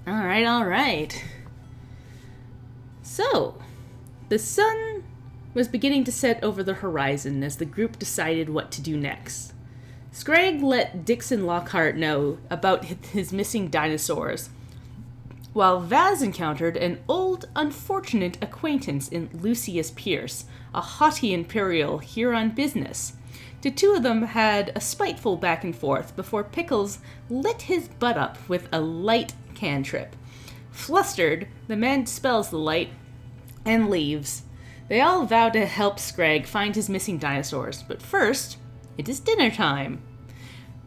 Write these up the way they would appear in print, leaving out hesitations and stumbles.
All right, all right. So, the sun was beginning to set over the horizon as the group decided what to do next. Scragg let Dixon Lockhart know about his missing dinosaurs, while Vaz encountered an old, unfortunate acquaintance in Lucius Pierce, a haughty Imperial here on business. The two of them had a spiteful back and forth before Pickles lit his butt up with a light cantrip. Flustered, the man dispels the light and leaves. They all vow to help Scragg find his missing dinosaurs, but first, it is dinner time.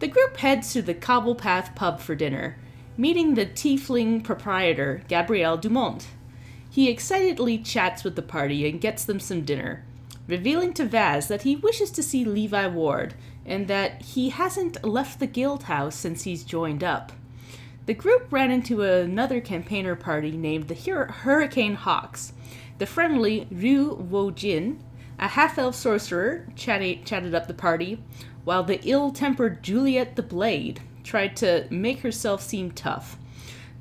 The group heads to the Cobblepath pub for dinner, meeting the tiefling proprietor, Gabriel Dumont. He excitedly chats with the party and gets them some dinner, revealing to Vaz that he wishes to see Levi Ward, and that he hasn't left the guild house since he's joined up. The group ran into another campaigner party named the Hurricane Hawks. The friendly Ryu Wo-jin, a half-elf sorcerer, chatted up the party, while the ill-tempered Juliet the Blade tried to make herself seem tough.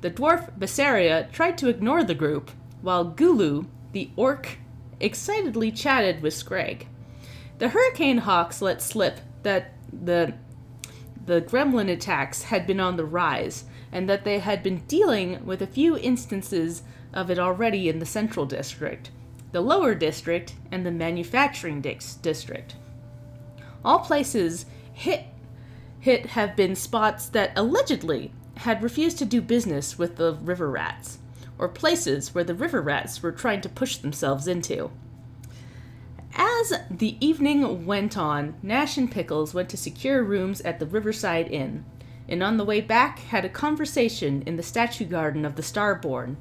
The dwarf Bessaria tried to ignore the group, while Gulu, the orc, excitedly chatted with Scragg. The Hurricane Hawks let slip that the gremlin attacks had been on the rise, and that they had been dealing with a few instances of it already in the Central District, the Lower District, and the Manufacturing District. All places hit have been spots that allegedly had refused to do business with the river rats, or places where the river rats were trying to push themselves into. As the evening went on, Nash and Pickles went to secure rooms at the Riverside Inn, and on the way back had a conversation in the statue garden of the Starborn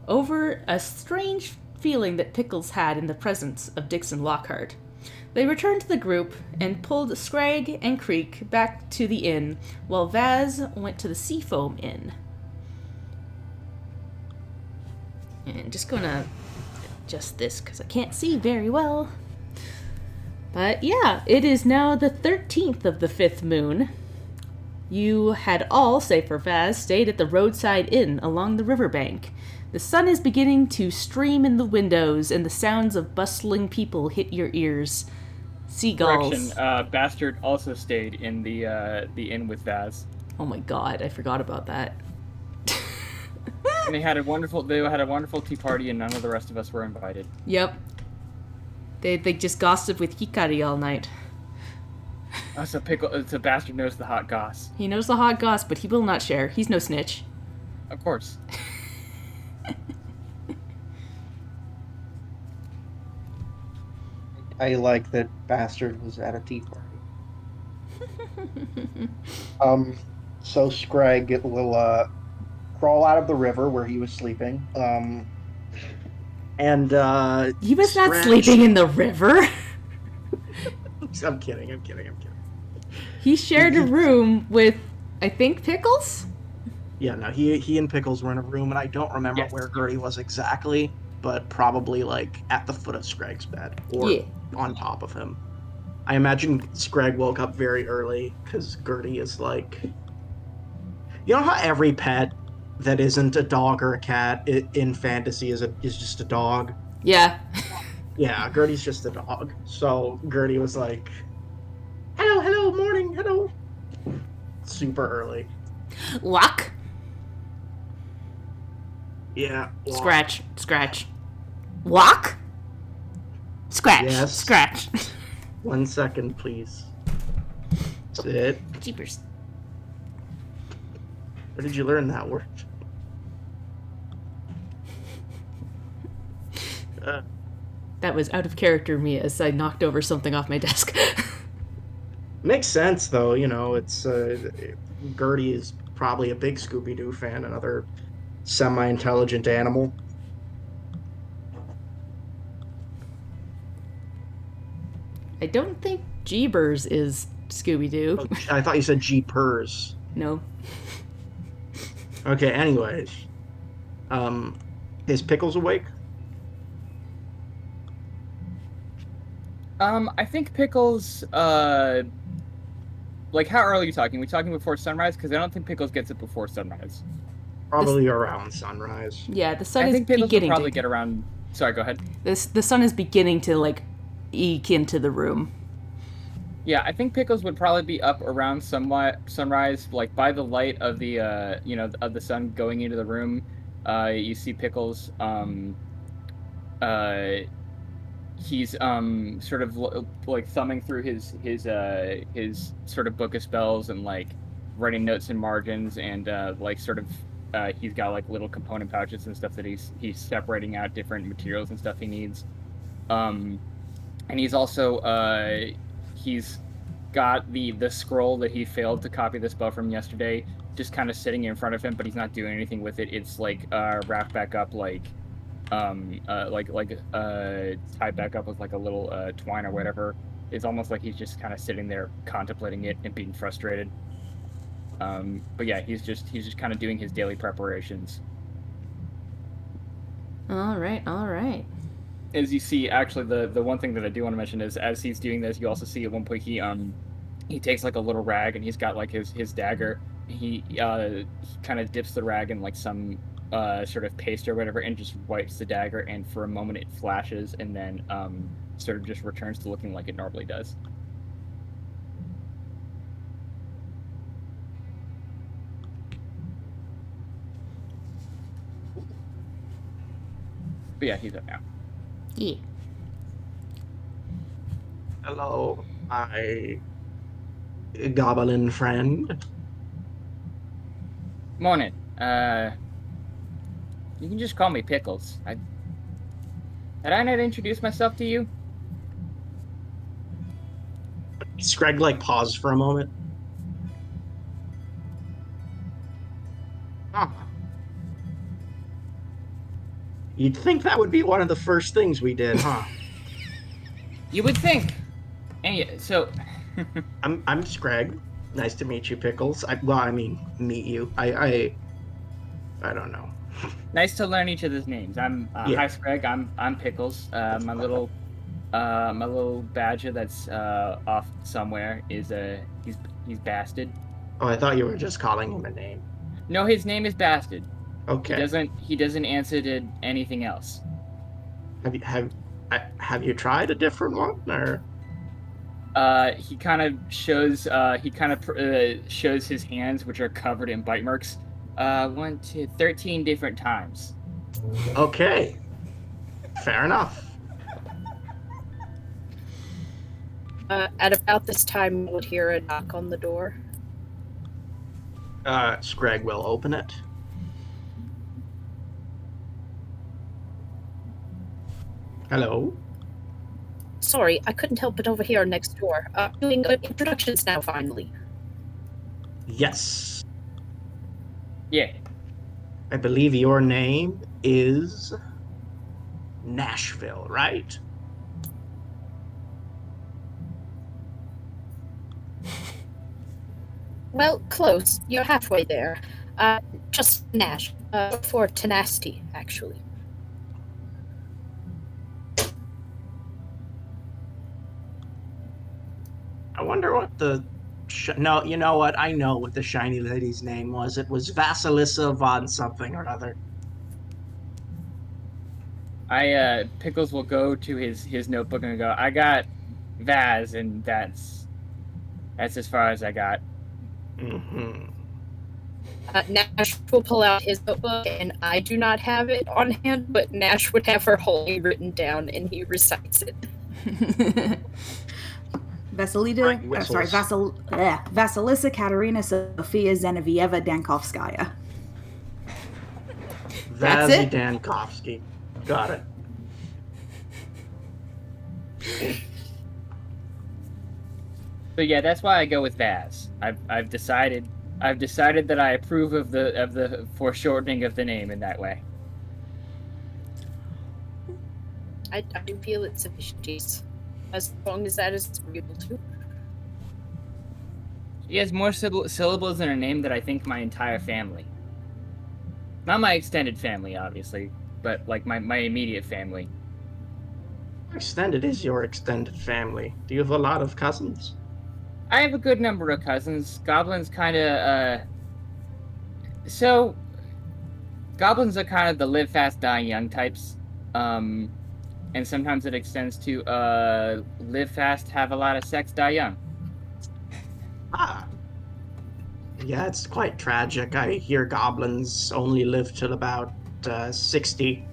over a strange feeling that Pickles had in the presence of Dixon Lockhart. They returned to the group and pulled Scragg and Creek back to the inn, while Vaz went to the Seafoam Inn. And just gonna adjust this because I can't see very well. But yeah, it is now the 13th of the 5th moon. You had all, save for Vaz, stayed at the roadside inn along the riverbank. The sun is beginning to stream in the windows, and the sounds of bustling people hit your ears. Seagulls. Correction, Bastard also stayed in the inn with Vaz. Oh my god, I forgot about that. And they had a wonderful tea party, and none of the rest of us were invited. Yep. They just gossiped with Hikari all night. So Bastard knows the hot goss. He knows the hot goss, but he will not share. He's no snitch. Of course. I like that Bastard was at a tea party. So Scragg will crawl out of the river where he was sleeping. And he was not sleeping in the river. I'm kidding. He shared a room with, I think, Pickles? Yeah, no, he and Pickles were in a room, and I don't remember where Gertie was exactly, but probably, like, at the foot of Scragg's bed, or on top of him. I imagine Scragg woke up very early, because Gertie is, like... You know how every pet that isn't a dog or a cat in fantasy is just a dog? Yeah. Yeah, Gertie's just a dog. So Gertie was like, hello, morning, hello. Super early. Walk. Yeah. Walk. Scratch. Walk. Scratch. Yes. Scratch. 1 second, please. Sit. Jeepers. Where did you learn that word? That was out of character me as I knocked over something off my desk. Makes sense, though. You know, it's Gertie is probably a big Scooby-Doo fan, another semi-intelligent animal. I don't think Jeebers is Scooby-Doo. Oh, I thought you said Jeepers. No. Okay, anyways. Is Pickles awake? I think Pickles, like, how early are you talking? Are we talking before sunrise? Because I don't think Pickles gets it before sunrise. Probably around sunrise. Yeah, the sun I is think Pickles will beginning probably to... get around... Sorry, go ahead. The sun is beginning to, like, eke into the room. Yeah, I think Pickles would probably be up around somewhat sunrise, like by the light of the of the sun going into the room. You see Pickles. He's sort of like thumbing through his sort of book of spells and like writing notes in margins and like sort of he's got like little component pouches and stuff that he's separating out different materials and stuff he needs. And he's also he's got the scroll that he failed to copy the spell from yesterday just kind of sitting in front of him, but he's not doing anything with it. It's like wrapped back up like tied back up with like a little twine or whatever. It's almost like he's just kind of sitting there contemplating it and being frustrated. But yeah, he's just kind of doing his daily preparations. All right. As you see, actually, the one thing that I do want to mention is as he's doing this, you also see at one point he takes like a little rag and he's got like his dagger. He kind of dips the rag in like some sort of paste or whatever and just wipes the dagger, and for a moment it flashes and then sort of just returns to looking like it normally does. But yeah, he's up now. Yeah. Hello, my goblin friend. Morning. You can just call me Pickles. Had I not introduced myself to you? Scrag like paused for a moment. Huh. You'd think that would be one of the first things we did, huh? You would think. And yeah, so I'm Scrag. Nice to meet you, Pickles. Meet you. I don't know. nice to learn each other's names. I'm Hi Scrag. I'm Pickles. My little badger that's off somewhere is he's Bastard. Oh, I thought you were just calling him a name. No, his name is Bastard. Okay. He doesn't answer to anything else. Have you tried a different one, or? He kind of shows shows his hands, which are covered in bite marks. 13 different times. Okay. Fair enough. At about this time, we would hear a knock on the door. Scrag will open it. Hello? Sorry, I couldn't help but overhear next door. Doing introductions now, finally. Yes. Yeah. I believe your name is Nashville, right? Well, close. You're halfway there. Just Nash. For tenacity, actually. I wonder what the... No, you know what? I know what the shiny lady's name was. It was Vasilissa von something or other. Pickles will go to his notebook and go, I got Vaz, and that's as far as I got. Mm-hmm. Nash will pull out his notebook, and I do not have it on hand, but Nash would have her whole name written down, and he recites it. Vasilissa Katerina Sofia Zenovieva Dankovskaya. That's it? Dankovsky. Got it. But yeah, that's why I go with Vaz. I've decided that I approve of the foreshortening of the name in that way. I do feel it's sufficient, Jace. As long as that is agreeable to. She has more syllables in her name than I think my entire family. Not my extended family, obviously, but like my immediate family. Extended is your extended family. Do you have a lot of cousins? I have a good number of cousins. Goblins kind of, so goblins are kind of the live fast, die young types. And sometimes it extends to live fast, have a lot of sex, die young. Ah. Yeah, it's quite tragic. I hear goblins only live till about 60.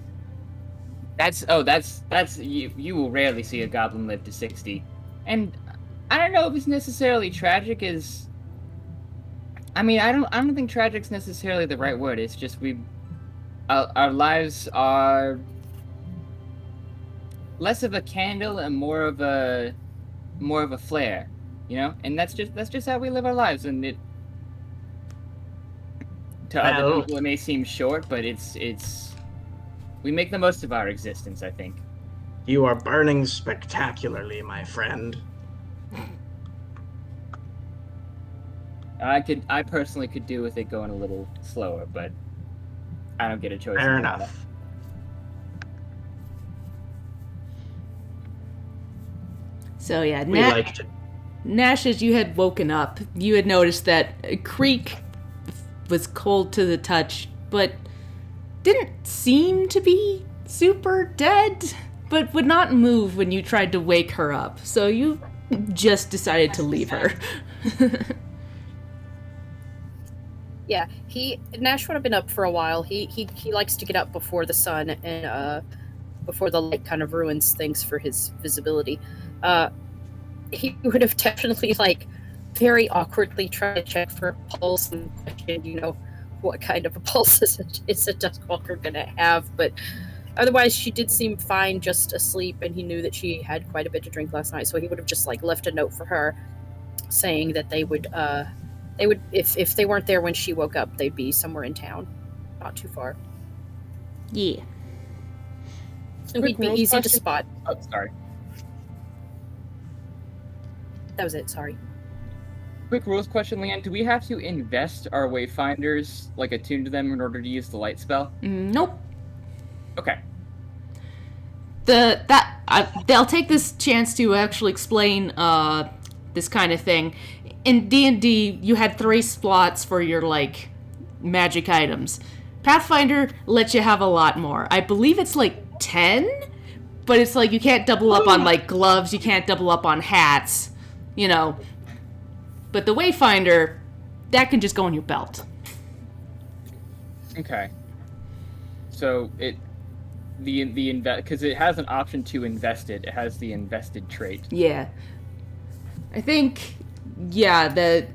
That's you will rarely see a goblin live to 60. And I don't know if it's necessarily tragic as I don't think tragic's necessarily the right word. It's just our lives are less of a candle and more of a flare, you know? And that's just how we live our lives, and it to other people it may seem short, but it's we make the most of our existence, I think. You are burning spectacularly, my friend. I personally could do with it going a little slower, but I don't get a choice. Fair enough. So yeah, Nash, as you had woken up, you had noticed that Creek was cold to the touch, but didn't seem to be super dead, but would not move when you tried to wake her up. So you just decided to leave her. Yeah, Nash would have been up for a while. He likes to get up before the sun and before the light kind of ruins things for his visibility. He would have definitely very awkwardly tried to check for a pulse and question, what kind of a pulse is a Duskwalker gonna have. But otherwise, she did seem fine, just asleep, and he knew that she had quite a bit to drink last night. So he would have just left a note for her, saying that they would if they weren't there when she woke up, they'd be somewhere in town, not too far. Yeah. So he'd be easy to spot. Oh, sorry. That was it. Sorry. Quick rules question, Leanne. Do we have to invest our wayfinders, attuned to them, in order to use the light spell? Nope. Okay. They'll take this chance to actually explain this kind of thing. In D&D, you had 3 slots for your magic items. Pathfinder lets you have a lot more. I believe it's 10, but it's you can't double up on gloves. You can't double up on hats. But the Wayfinder, that can just go on your belt. Okay. So because it has an option to invest it. It has the invested trait. Yeah. I think, that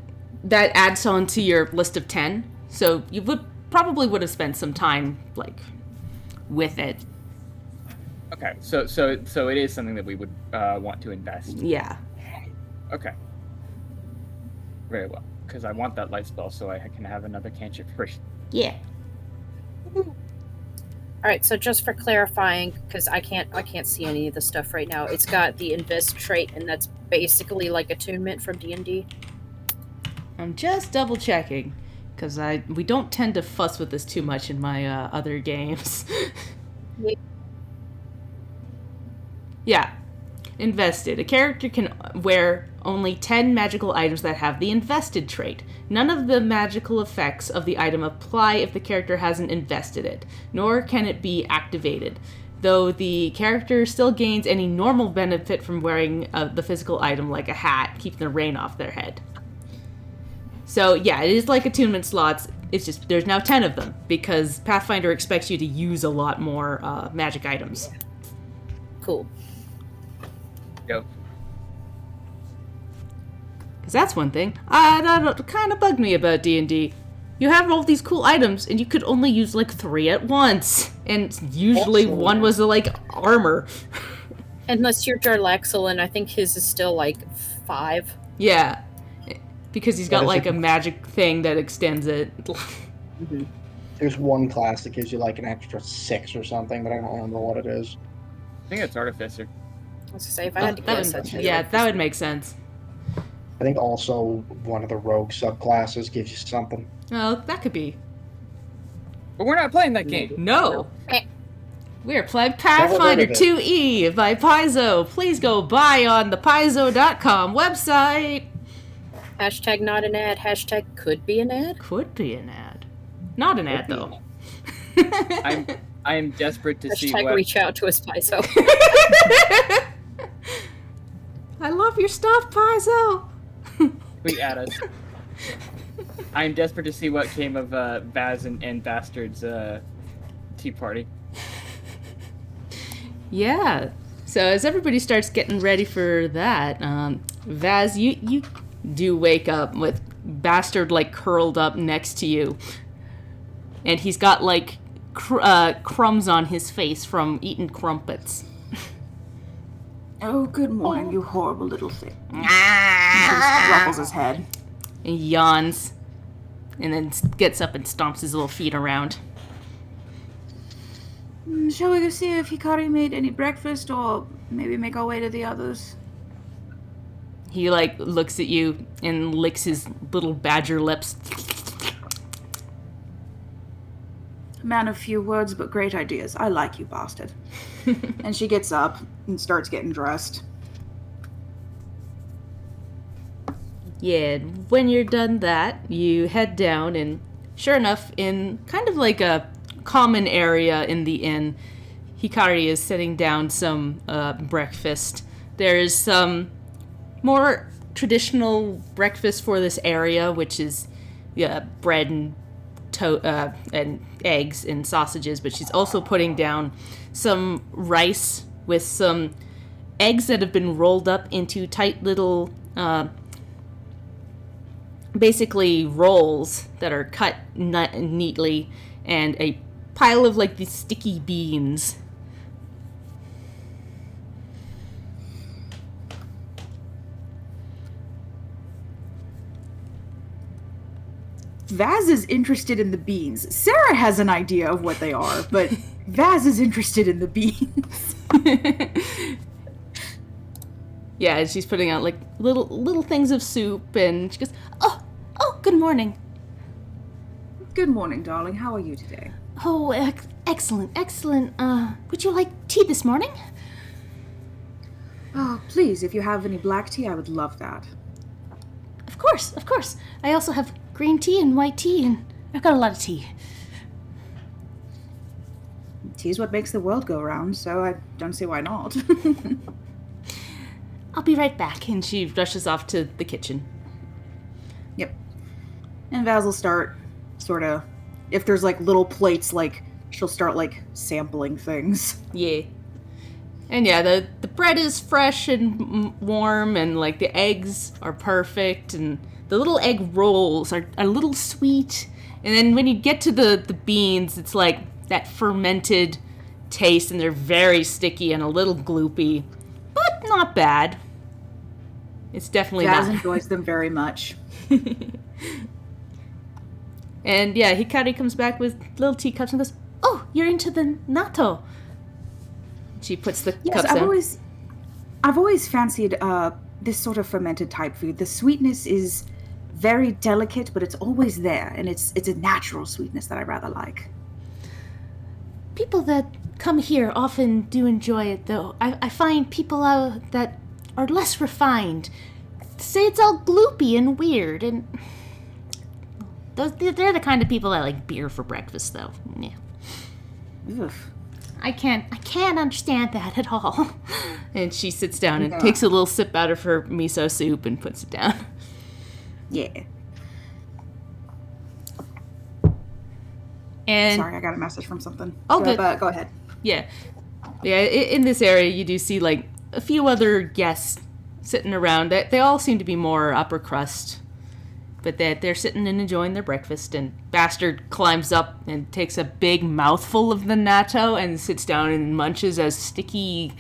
adds on to your list of 10. So you probably would have spent some time with it. Okay. So it is something that we would want to invest. Yeah. Okay. Very well, because I want that light spell so I can have another cantrip free. Yeah. All right. So just for clarifying, because I can't see any of the stuff right now. It's got the invest trait, and that's basically attunement from D&D. I'm just double checking, because we don't tend to fuss with this too much in my other games. Yeah. Invested. A character can wear only 10 magical items that have the invested trait. None of the magical effects of the item apply if the character hasn't invested it, nor can it be activated, though the character still gains any normal benefit from wearing the physical item like a hat, keeping the rain off their head. So yeah, it is like attunement slots. It's just there's now 10 of them, because Pathfinder expects you to use a lot more magic items. Cool. Yep. Because that's one thing that kind of bugged me about D&D. You have all these cool items, and you could only use 3 at once. And usually one was armor. Unless you're Jarlaxle, and I think his is still 5. Yeah. Because he's got a magic thing that extends it. Mm-hmm. There's one class that gives you an extra 6 or something, but I don't remember what it is. I think it's Artificer. I was going to say, if I had to guess, that would make sense. I think also one of the rogue subclasses gives you something. Oh, that could be. But we're not playing that game. No. We're playing Pathfinder 2E by Paizo. Please go buy on the Paizo.com website. Hashtag not an ad. Hashtag could be an ad. Could be an ad. Not an ad, though. I am desperate to see Hashtag what. reach out to us, Paizo. I love your stuff, Paizo. Tweet at us. I am desperate to see what came of Vaz and Bastard's tea party. Yeah. So as everybody starts getting ready for that, Vaz, you do wake up with Bastard like curled up next to you, and he's got like crumbs on his face from eating crumpets. Oh, good morning, you horrible little thing. He just ruffles his head. And yawns, and then gets up and stomps his little feet around. Shall we go see if Hikari made any breakfast, or maybe make our way to the others? He, like, looks at you and licks his little badger lips. Man of few words, but great ideas. I like you, bastard. And she gets up and starts getting dressed. Yeah, when you're done that, you head down, and sure enough, in kind of like a common area in the inn, Hikari is setting down some breakfast. There's some more traditional breakfast for this area, which is bread and eggs and sausages, but she's also putting down some rice with some eggs that have been rolled up into tight little basically rolls that are cut neatly, and a pile of like these sticky beans. Vaz is interested in the beans. Sarah has an idea of what they are, but Vaz is interested in the beans. Yeah, and she's putting out like little things of soup, and she goes, "Oh, good morning." Good morning, darling. How are you today? Oh, excellent. Would you like tea this morning? Oh, please, if you have any black tea, I would love that. Of course. I also have green tea and white tea, and I've got a lot of tea. Tea is what makes the world go round, so I don't see why not. I'll be right back, and she rushes off to the kitchen. Yep. And Vaz will start, sort of, if there's like little plates, like, she'll start like sampling things. Yeah. And yeah, the bread is fresh and warm, and like the eggs are perfect, and the little egg rolls are a little sweet. And then when you get to the beans, it's like that fermented taste, and they're very sticky and a little gloopy, but not bad. It's definitely Vaz not. enjoys them very much. And yeah, Hikari comes back with little teacups and goes, "Oh, you're into the natto." She puts the cups down. I've always fancied this sort of fermented type food. The sweetness is very delicate, but it's always there, and it's a natural sweetness that I rather like. People that come here often do enjoy it, though. I find people that are less refined say it's all gloopy and weird, and they're the kind of people that like beer for breakfast, though. Yeah. Oof. I can't understand that at all. And she sits down and takes a little sip out of her miso soup and puts it down. Yeah. And sorry, I got a message from something. Oh, good. Go ahead. Yeah. In this area, you do see like a few other guests sitting around. They all seem to be more upper crust, but they're sitting and enjoying their breakfast. And Bastard climbs up and takes a big mouthful of the natto and sits down and munches as sticky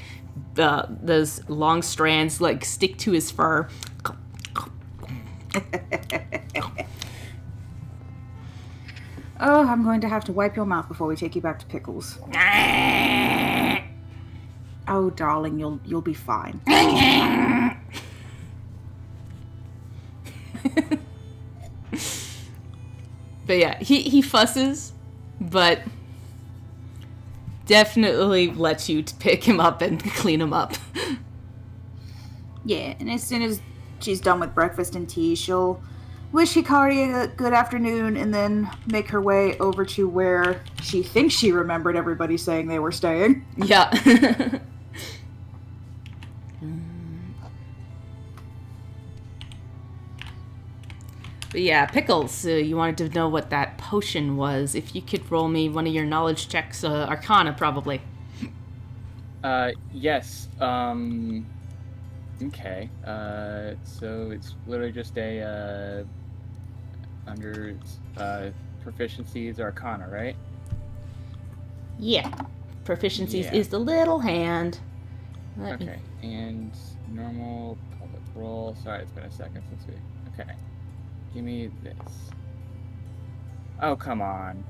those long strands like stick to his fur. Oh, I'm going to have to wipe your mouth before we take you back to Pickles. Oh, darling, you'll be fine. But yeah, he fusses, but definitely lets you pick him up and clean him up. Yeah, and as soon as she's done with breakfast and tea, she'll wish Hikari a good afternoon, and then make her way over to where she thinks she remembered everybody saying they were staying. Yeah. But yeah, Pickles, you wanted to know what that potion was. If you could roll me one of your knowledge checks, Arcana probably. Yes. Okay. So it's literally just a under proficiencies Arcana, right? Yeah. Proficiencies Yeah. is the little hand. Okay. And normal public roll. Sorry, it's been a second since we. Okay. Give me this. Oh, come on.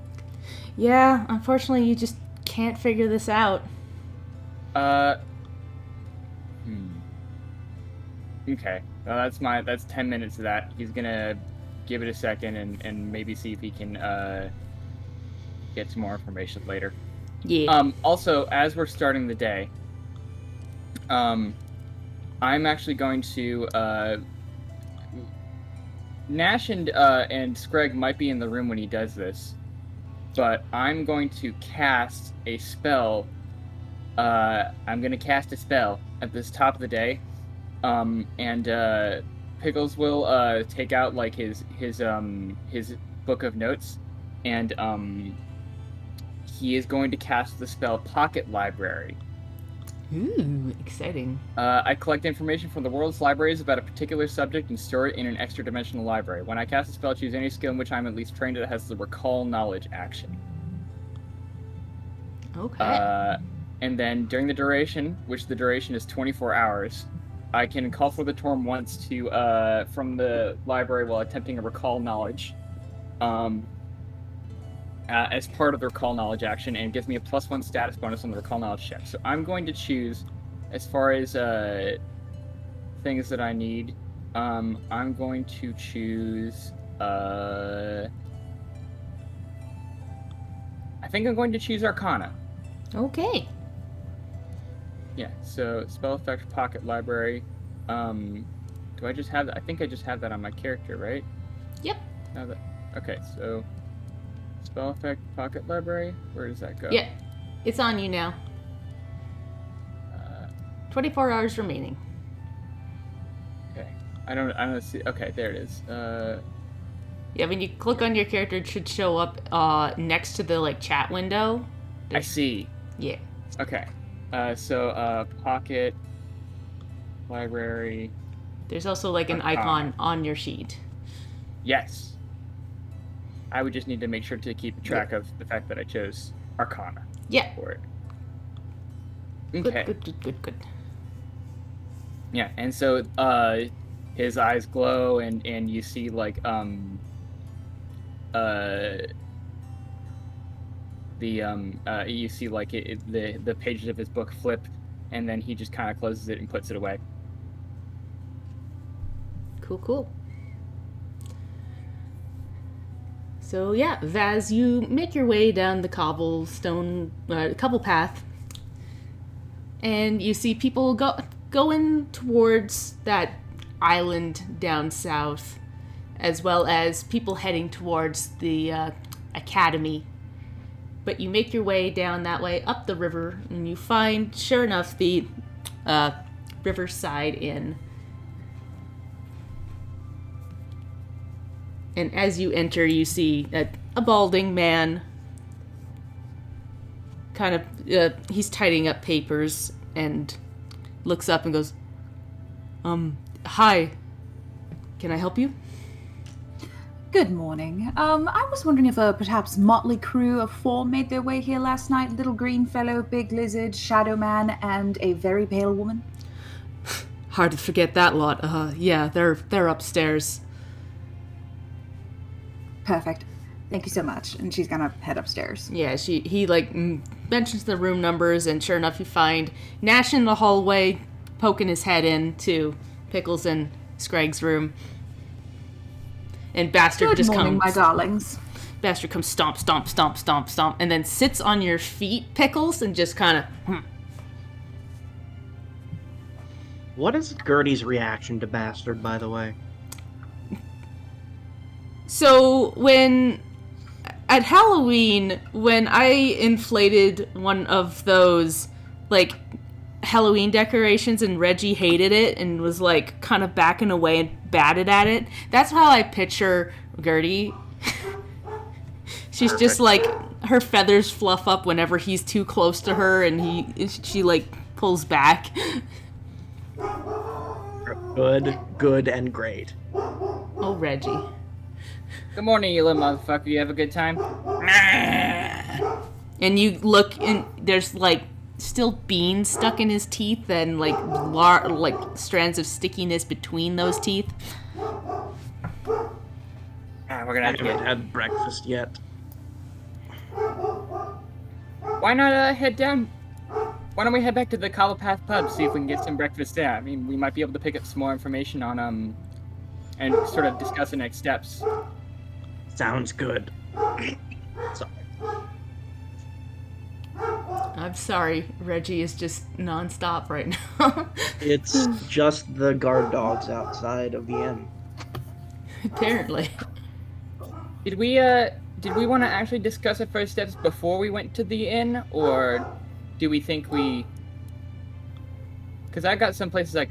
Yeah, unfortunately, you just can't figure this out. Okay. Well, that's 10 minutes of that. He's gonna give it a second and maybe see if he can get some more information later. Yeah. Also, as we're starting the day, I'm actually going to Nash and Screg might be in the room when he does this, but I'm going to cast a spell. I'm going to cast a spell at this top of the day, and Pickles will take out like his book of notes, and he is going to cast the spell Pocket Library. Ooh, exciting. I collect information from the world's libraries about a particular subject and store it in an extra-dimensional library. When I cast a spell, choose any skill in which I'm at least trained that has the Recall Knowledge action. Okay. And then during the duration, which the duration is 24 hours, I can call for the Torm once to from the library while attempting a Recall Knowledge. As part of the Recall Knowledge action, and it gives me a +1 status bonus on the Recall Knowledge check. So I'm going to choose, as far as things that I need, I'm going to choose, I think I'm going to choose Arcana. Okay. Yeah, so spell effect Pocket Library. Do I just have that? I think I just have that on my character, right? Yep. Okay, so spell effect Pocket Library. Where does that go? Yeah, it's on you now. 24 hours remaining. Okay, I don't see. Okay, there it is. Yeah, when you click on your character, it should show up next to the like chat window. I see. Yeah. Okay. So Pocket Library. There's also like an icon on your sheet. Yes. I would just need to make sure to keep track of the fact that I chose Arcana. Yeah. For it. Okay. Good. Yeah, and so his eyes glow, and you see like you see like the pages of his book flip, and then he just kind of closes it and puts it away. Cool. So yeah, Vaz, you make your way down the cobble path, and you see people going towards that island down south, as well as people heading towards the academy. But you make your way down that way up the river, and you find, sure enough, the Riverside Inn. And as you enter, you see a balding man. Kind of, he's tidying up papers and looks up and goes, hi, can I help you? Good morning. I was wondering if a perhaps motley crew of 4 made their way here last night. Little green fellow, big lizard, shadow man, and a very pale woman. Hard to forget that lot. Yeah, they're upstairs. Perfect. Thank you so much. And she's gonna head upstairs. Yeah, he mentions the room numbers, and sure enough, you find Nash in the hallway, poking his head into Pickles and Scragg's room. And Bastard Good just morning, comes. my darlings. Bastard comes stomp, and then sits on your feet, Pickles, and just kind of. What is Gertie's reaction to Bastard, by the way? So at Halloween, when I inflated one of those, like, Halloween decorations and Reggie hated it and was, like, kind of backing away and batted at it, that's how I picture Gertie. She's Perfect. just, like, her feathers fluff up whenever he's too close to her and she, like, pulls back. Good, and great. Oh, Reggie. Good morning, you little motherfucker. You have a good time? And you look, and there's, like, still beans stuck in his teeth and, like, strands of stickiness between those teeth. We're gonna I have to haven't had breakfast yet. Why not head down? Why don't we head back to the Colopath pub, see if we can get some breakfast there? I mean, we might be able to pick up some more information on, and sort of discuss the next steps. Sounds good. Sorry. I'm sorry, Reggie is just nonstop right now. It's just the guard dogs outside of the inn. Apparently. Did we want to actually discuss the first steps before we went to the inn, or do we think we? Because I got some places I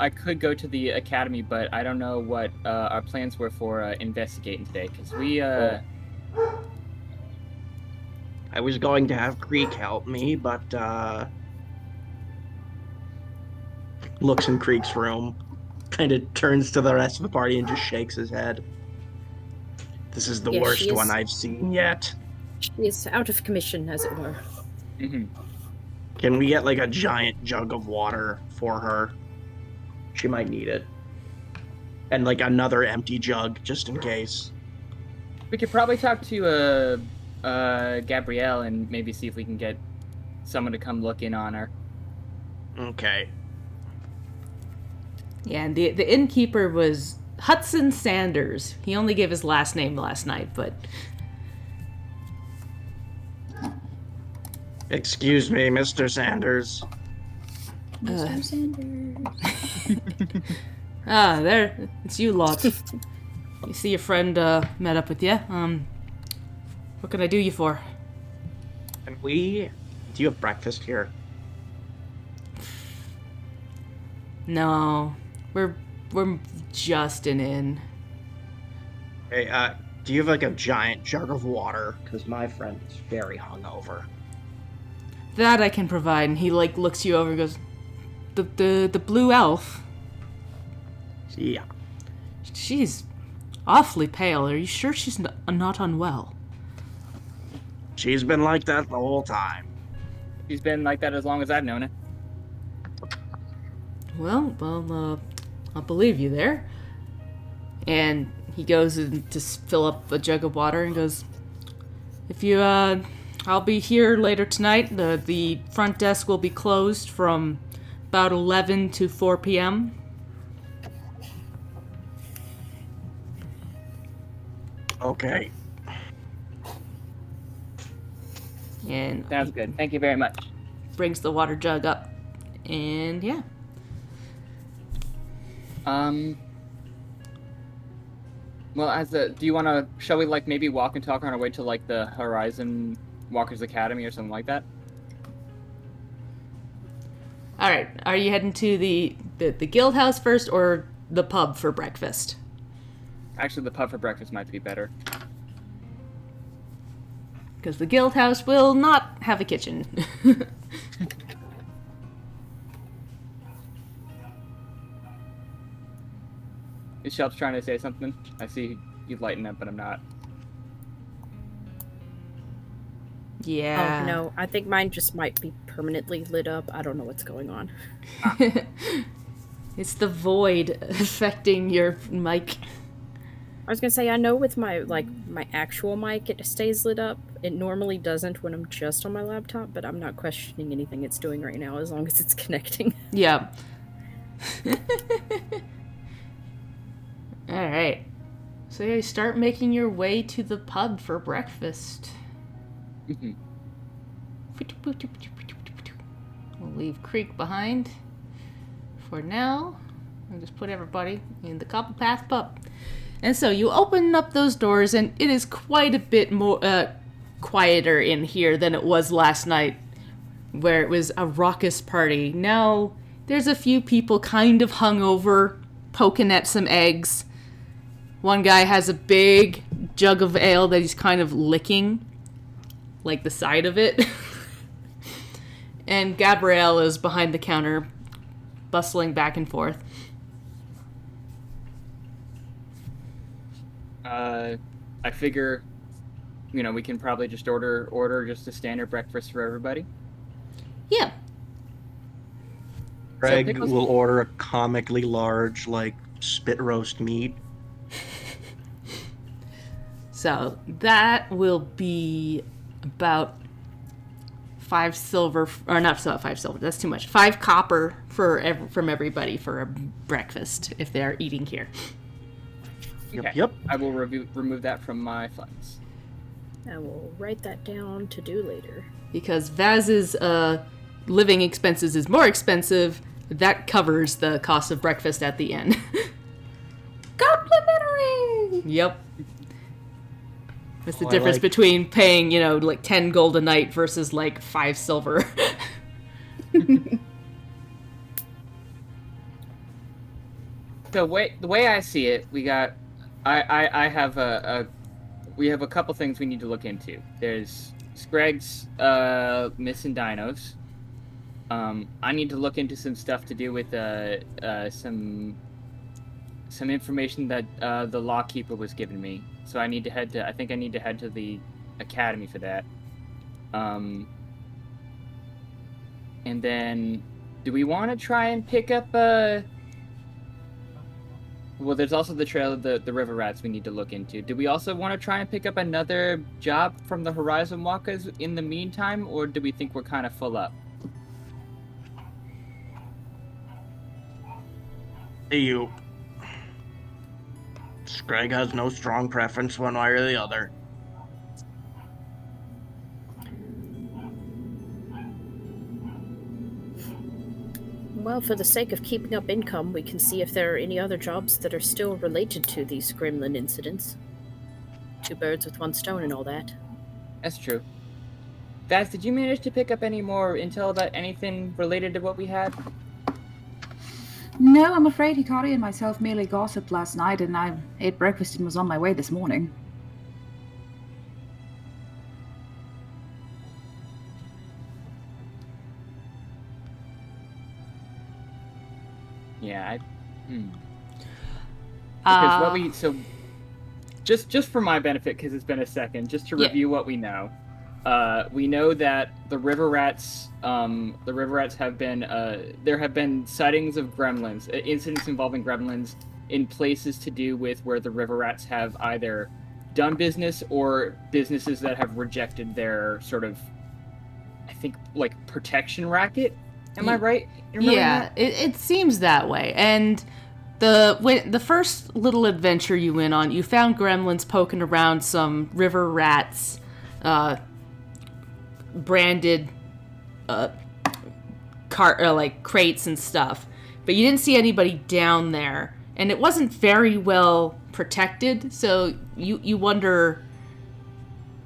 could go to the academy, but I don't know what our plans were for investigating today. Because we I was going to have Greek help me, but looks in Creek's room, kind of turns to the rest of the party and just shakes his head. This is the worst one I've seen yet. She is out of commission, as it were. Mm-hmm. Can we get like a giant jug of water for her? She might need it. And like another empty jug, just in case. We could probably talk to Gabrielle and maybe see if we can get someone to come look in on her. Okay. Yeah, and the innkeeper was Hudson Sanders. He only gave his last name last night, but... Excuse me, Mr. Sanders. Mr. Sanders. There. It's you lot. You see your friend met up with you. What can I do you for? And do you have breakfast here? No. We're just an inn. Hey, do you have like a giant jug of water? Because my friend is very hungover. That I can provide. And he like looks you over and goes, the blue elf. Yeah. She's awfully pale. Are you sure she's not unwell? She's been like that the whole time. She's been like that as long as I've known her. Well, I'll believe you there. And he goes and to fill up a jug of water and goes, if you, I'll be here later tonight. The front desk will be closed from about 11 to 4 p.m. Okay. And Sounds good. Thank you very much. brings the water jug up. And yeah. Well, do you want to, shall we like maybe walk and talk on our way to like the Horizon Walkers Academy or something like that? All right. Are you heading to the guild house first or the pub for breakfast? Actually, the pub for breakfast might be better. Because the guild house will not have a kitchen. Is Shelps trying to say something? I see you lighten up, but I'm not. Yeah. Oh, no. I think mine just might be permanently lit up. I don't know what's going on. It's the void affecting your mic. I was gonna say, I know with my actual mic, it stays lit up. It normally doesn't when I'm just on my laptop, but I'm not questioning anything it's doing right now as long as it's connecting. Yeah. All right. So you start making your way to the pub for breakfast. Mm-hmm. We'll leave Creek behind for now. I'll just put everybody in the Copperpath pub. And so you open up those doors, and it is quite a bit more quieter in here than it was last night, where it was a raucous party. Now there's a few people kind of hungover, poking at some eggs. One guy has a big jug of ale that he's kind of licking, like the side of it. And Gabrielle is behind the counter, bustling back and forth. I figure, we can probably just order just a standard breakfast for everybody. Yeah. Greg will order a comically large, spit roast meat. So that will be about 5 silver, or not 5 silver, that's too much. 5 copper from everybody for a breakfast if they are eating here. Okay. Yep. I will remove that from my funds. I will write that down to do later. Because Vaz's living expenses is more expensive, that covers the cost of breakfast at the end. Complimentary! Yep. What's the difference between paying, 10 gold a night versus 5 silver? The way I see it, we have a couple things we need to look into. There's Scragg's missing dinos. I need to look into some stuff to do with some information that the lawkeeper was giving me. So I need to head to the academy for that. And then, do we want to try and pick up well, there's also the trail of the river rats we need to look into. Do we also want to try and pick up another job from the Horizon Walkers in the meantime, or do we think we're kind of full up? Hey, you. Scrag has no strong preference one way or the other. Well, for the sake of keeping up income, we can see if there are any other jobs that are still related to these gremlin incidents. 2 birds with 1 stone and all that. That's true. Vaz, did you manage to pick up any more intel about anything related to what we had? No, I'm afraid Hikari and myself merely gossiped last night, and I ate breakfast and was on my way this morning. Yeah, because just for my benefit, because it's been a second, just to review what we know. We know that the river rats have been there have been sightings of gremlins, incidents involving gremlins in places to do with where the river rats have either done business or businesses that have rejected their sort of, I think, protection racket. Am I right? Yeah, it seems that way. And the first little adventure you went on, you found gremlins poking around some river rats, branded crates and stuff, but you didn't see anybody down there, and it wasn't very well protected. So you wonder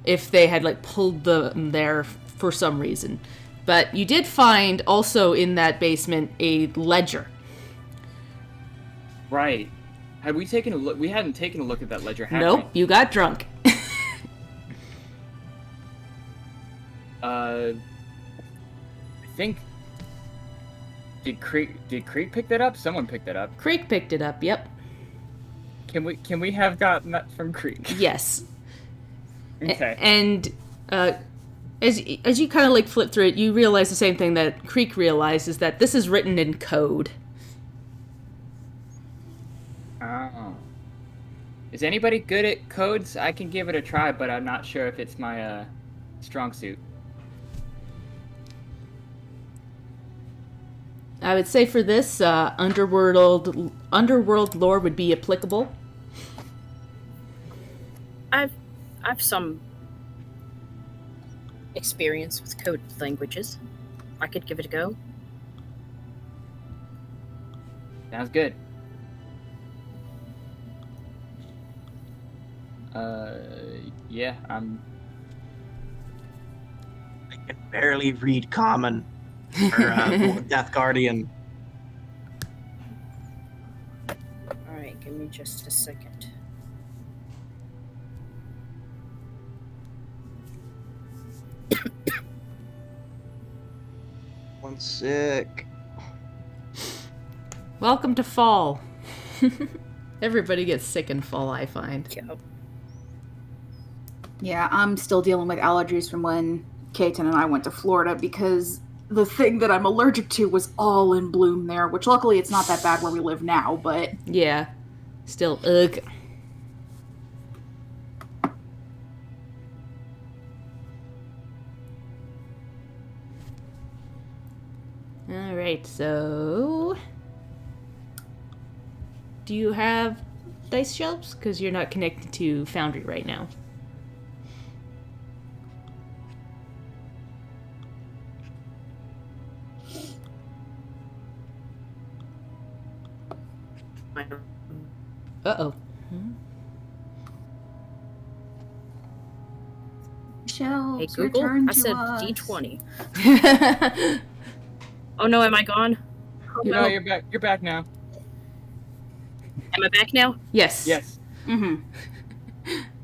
if they had pulled them there for some reason. But you did find also in that basement a ledger. Right. Had we taken a look? We hadn't taken a look at that ledger, had Nope, you got drunk. I think did Creek pick that up? Someone picked that up. Creek picked it up. Yep. Can we have gotten that from Creek? Yes. Okay. And as you kind of flip through it, you realize the same thing that Creek realizes, that this is written in code. Oh. Is anybody good at codes? I can give it a try, but I'm not sure if it's my strong suit. I would say for this, underworld lore would be applicable. I've some experience with code languages. I could give it a go. Sounds good. Yeah, I can barely read Common or Death Guardian. All right, give me just a second. One sick. Welcome to fall. Everybody gets sick in fall, I find. Yep. Yeah, I'm still dealing with allergies from when Kaiten and I went to Florida because the thing that I'm allergic to was all in bloom there, which luckily it's not that bad where we live now, but... Yeah. Still, ugh. Alright, so... Do you have dice shelves? Because you're not connected to Foundry right now. Uh-oh. Shelves, Hey Google, return I to said us. D20. Oh no, am I gone? Oh, no, no. you're back. You're back now. Am I back now? Yes. Yes. Mm-hmm.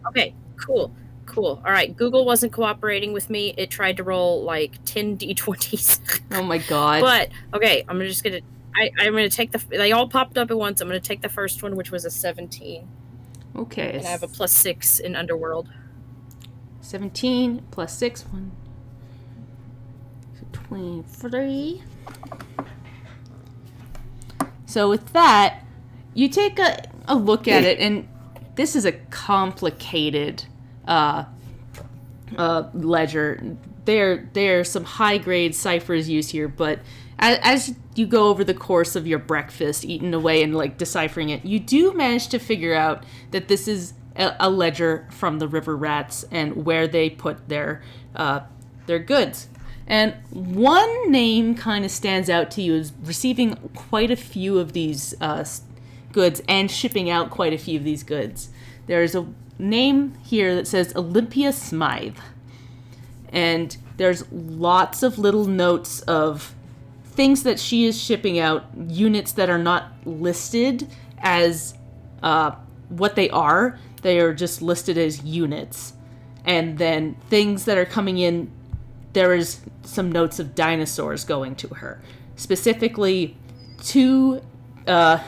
Okay, cool. All right, Google wasn't cooperating with me. It tried to roll like 10 D20s. Oh my god. But okay, I'm gonna take they all popped up at once. I'm gonna take the first one, which was a 17. Okay. And I have a +6 in Underworld. 17 plus 6, 1. So 23. So with that, you take a look at it, and this is a complicated ledger. There are some high-grade ciphers used here, but as you go over the course of your breakfast, eating away and like deciphering it, you do manage to figure out that this is a ledger from the River Rats and where they put their goods. And one name kind of stands out to you as receiving quite a few of these goods and shipping out quite a few of these goods. There's a name here that says Olympia Smythe. And there's lots of little notes of things that she is shipping out, units that are not listed as what they are. They are just listed as units. And then things that are coming in, there is some notes of dinosaurs going to her. Specifically, 2 oh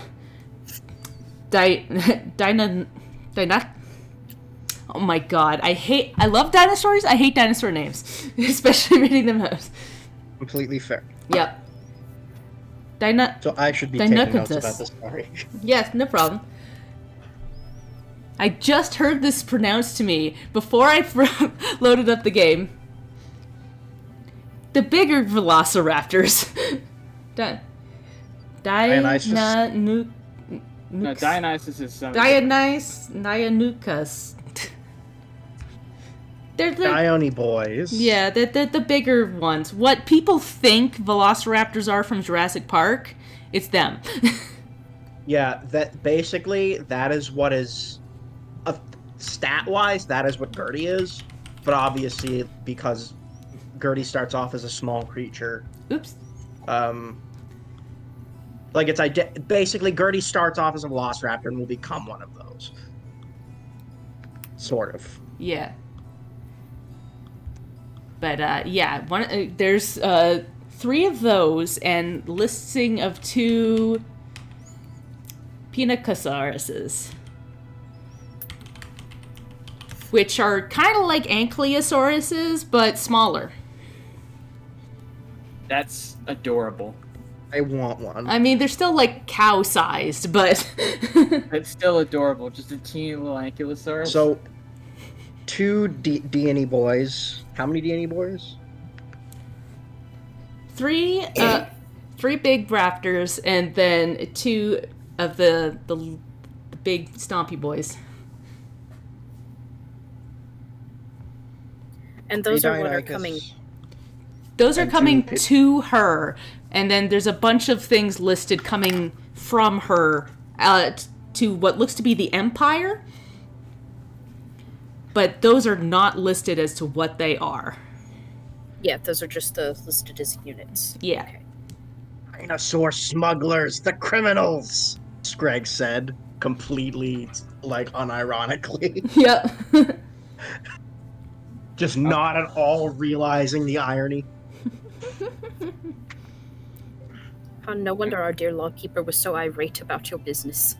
my god, I love dinosaurs, I hate dinosaur names. Especially reading them out. Completely fair. Yep. So I should be taking notes about this story. Yes, no problem. I just heard this pronounced to me before I loaded up the game. The bigger velociraptors. Dionysus. No, Dionysus is some. Dionysus. They're the Dione boys. Yeah, they're the bigger ones. What people think velociraptors are from Jurassic Park, it's them. Yeah, that is what is stat-wise, that is what Gertie is. But obviously, because Gertie starts off as a small creature. Oops. Basically, Gertie starts off as a velociraptor and will become one of those. Sort of. Yeah. But there's 3 of those and listing of 2 Pinacosauruses, which are kind of like Ankylosaurus, but smaller. That's adorable. I want one. I mean, they're still like cow-sized, but That's still adorable. Just a teeny little Ankylosaurus. So, 2 D&E boys. How many D&E boys? 3 big raptors, and then 2 of the big stompy boys. And those are what are coming. Those are coming to her, and then there's a bunch of things listed coming from her to what looks to be the Empire. but those are not listed as to what they are. Yeah, those are just listed as units. Yeah. Okay. Dinosaur smugglers, the criminals, Scrag said, completely, like, unironically. Yep. Just not at all realizing the irony. No wonder our dear lawkeeper was so irate about your business.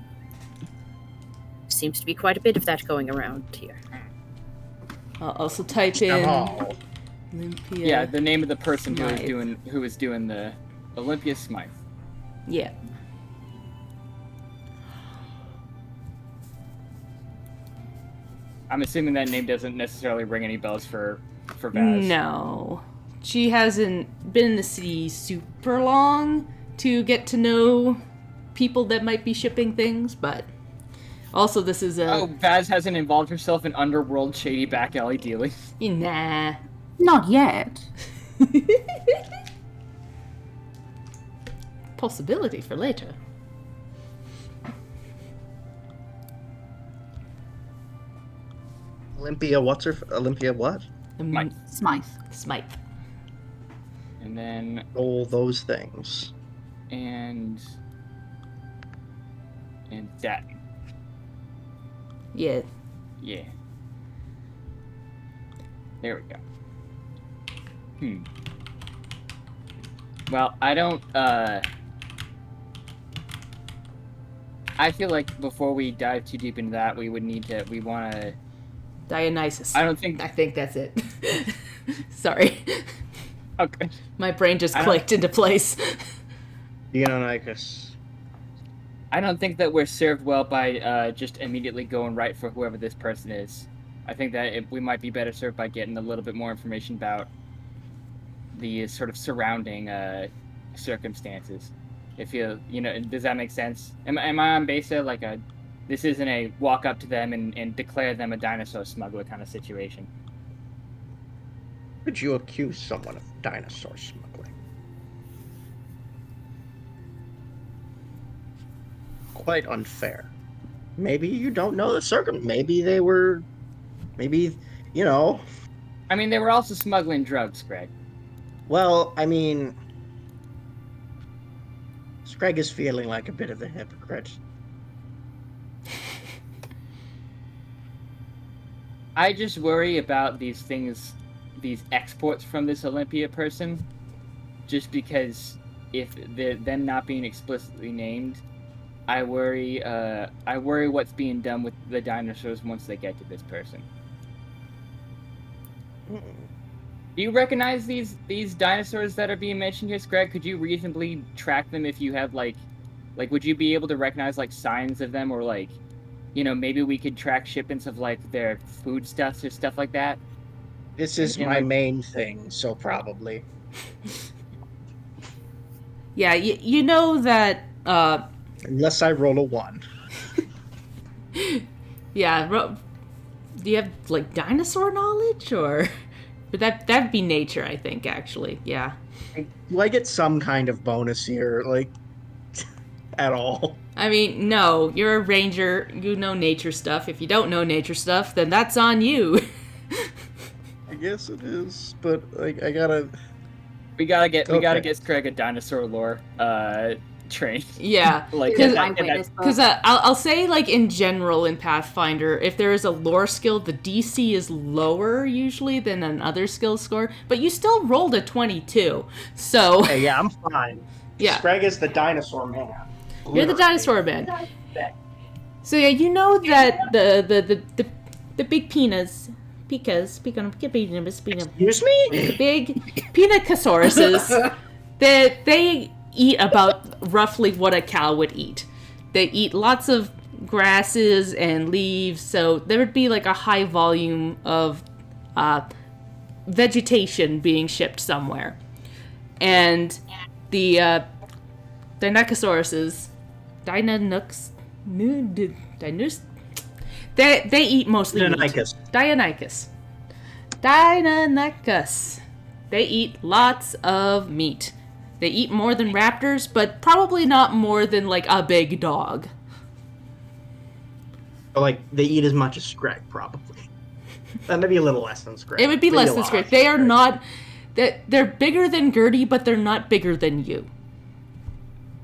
Seems to be quite a bit of that going around here. I'll also type in Oh. Olympia. Yeah, the name of the person Smythe. who was doing the Olympia Smythe. Yeah. I'm assuming that name doesn't necessarily ring any bells for Vaz. No. She hasn't been in the city super long to get to know people that might be shipping things, but also this is a... Oh, Vaz hasn't involved herself in underworld shady back alley dealings. Nah. Not yet. Possibility for later. Olympia, Olympia what? Smythe. Smythe. And then All those things. and that. Yeah. Yeah. There we go. Well, I don't, I feel like before we dive too deep into that, we want to... Dionysus. I don't think... I think that's it. Sorry. Okay. My brain just clicked into place. Dionysus. I don't think that we're served well by just immediately going right for whoever this person is. I think that we might be better served by getting a little bit more information about the sort of surrounding circumstances. If you know, does that make sense? Am I on base there? Like this isn't a walk up to them and declare them a dinosaur smuggler kind of situation. Could you accuse someone of dinosaur smuggling? Quite unfair. Maybe you don't know the Maybe they were... Maybe, you know... I mean, they were also smuggling drugs, Greg. Well, I mean... Scrag is feeling like a bit of a hypocrite. I just worry about these things, these exports from this Olympia person, just because if they're them not being explicitly named, I worry what's being done with the dinosaurs once they get to this person. Do you recognize these dinosaurs that are being mentioned here, Scrag? Could you reasonably track them if you have like would you be able to recognize like signs of them, or like, you know, maybe we could track shipments of like their foodstuffs or stuff like that? This is my main thing, so probably. Yeah, you know that... Unless I roll a 1. Yeah, do you have, like, dinosaur knowledge, or... But that'd be nature, I think, actually, yeah. Do I get some kind of bonus here, like, at all? I mean, no, you're a ranger, you know nature stuff. If you don't know nature stuff, then that's on you. I guess it is, but, like, We gotta get Scrag a dinosaur lore train. Yeah, like because I'll say, like, in general in Pathfinder, if there is a lore skill, the DC is lower usually than another skill score, but you still rolled a 22, so... Hey, yeah, I'm fine. Yeah. Scrag is the dinosaur man. You're the dinosaur man. So yeah, you know that the big penas... Excuse me? The big Pinacosauruses, they eat about roughly what a cow would eat. They eat lots of grasses and leaves, so there would be like a high volume of vegetation being shipped somewhere. And the Dinocosauruses, they eat mostly Deinonychus. meat. Deinonychus. They eat lots of meat. They eat more than raptors, but probably not more than, like, a big dog. Like, they eat as much as Scrag, probably. Maybe a little less than Scrag. It would be less than Scrag. They are not... They're bigger than Gertie, but they're not bigger than you.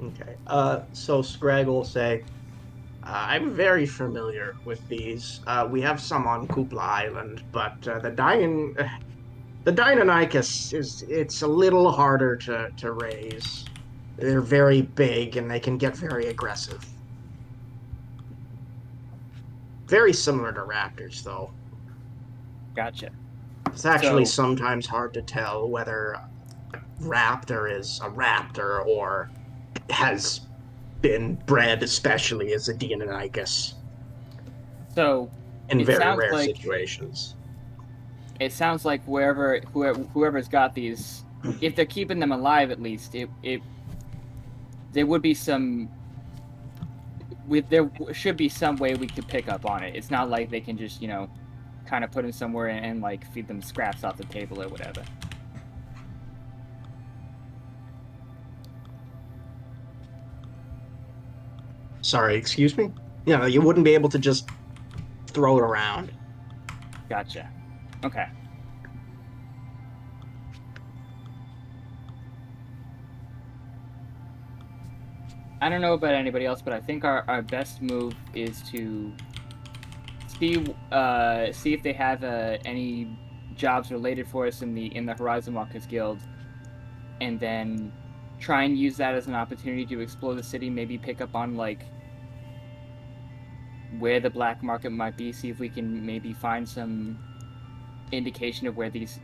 Okay. So Scrag will say, I'm very familiar with these. We have some on Kupla Island, but the Deinonychus it's a little harder to raise. They're very big and they can get very aggressive. Very similar to raptors, though. Gotcha. It's actually sometimes hard to tell whether a raptor is a raptor or has been bred especially as a Deinonychus. So, in very rare situations. It sounds like whoever's got these, if they're keeping them alive at least, there would be some. There should be some way we could pick up on it. It's not like they can just, kind of put them somewhere and like feed them scraps off the table or whatever. Sorry, excuse me? You wouldn't be able to just throw it around. Gotcha. Okay. I don't know about anybody else, but I think our best move is to see if they have any jobs related for us in the Horizon Walkers Guild, and then try and use that as an opportunity to explore the city. Maybe pick up on like where the black market might be. See if we can maybe find some indication of where these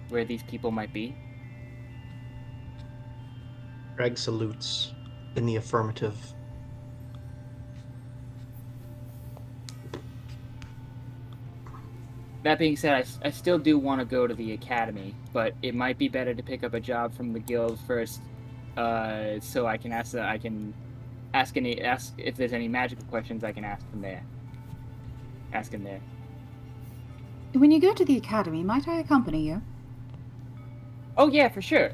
people might be. Greg salutes in the affirmative. That being said, I still do want to go to the academy, but it might be better to pick up a job from the guild first, so I can ask if there's any magical questions. I can ask him there. When you go to the academy, might I accompany you? Oh yeah, for sure.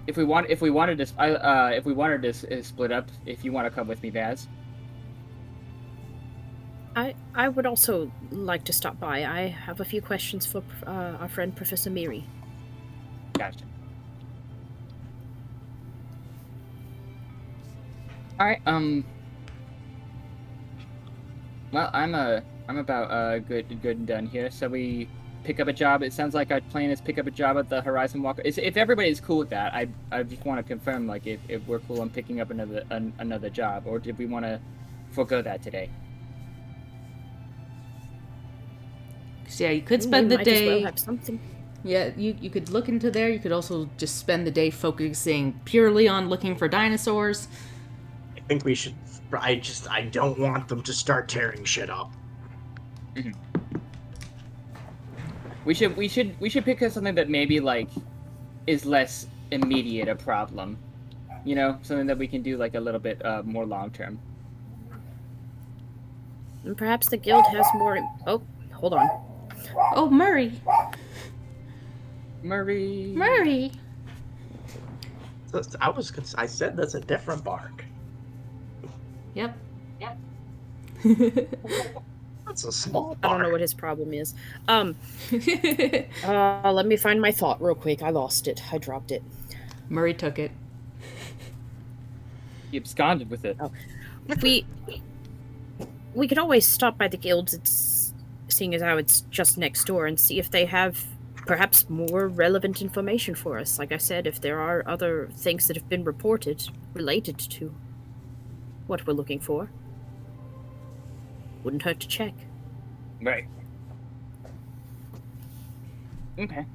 If we wanted to split up, if you want to come with me, Vaz. I would also like to stop by. I have a few questions for our friend Professor Miri. Gotcha. All right. Well, I'm about good and done here. So we pick up a job. It sounds like our plan is pick up a job at the Horizon Walker. If everybody's cool with that, I just want to confirm, like, if we're cool on picking up another job, or did we want to forego that today? So yeah, you could spend the day. As well have something. Yeah, you could look into there. You could also just spend the day focusing purely on looking for dinosaurs. I think we should. I don't want them to start tearing shit up. Mm-hmm. We should pick up something that maybe like is less immediate a problem. Something that we can do like a little bit more long term. And perhaps the guild has more. Oh, hold on. Oh, Murray. I said that's a different bark. Yep. That's a small bark. I don't know what his problem is. Let me find my thought real quick. I lost it. I dropped it. Murray took it. He absconded with it. Oh. We could always stop by the guilds, seeing as how it's just next door, and see if they have perhaps more relevant information for us. Like I said, if there are other things that have been reported related to what we're looking for, wouldn't hurt to check. Right. Okay.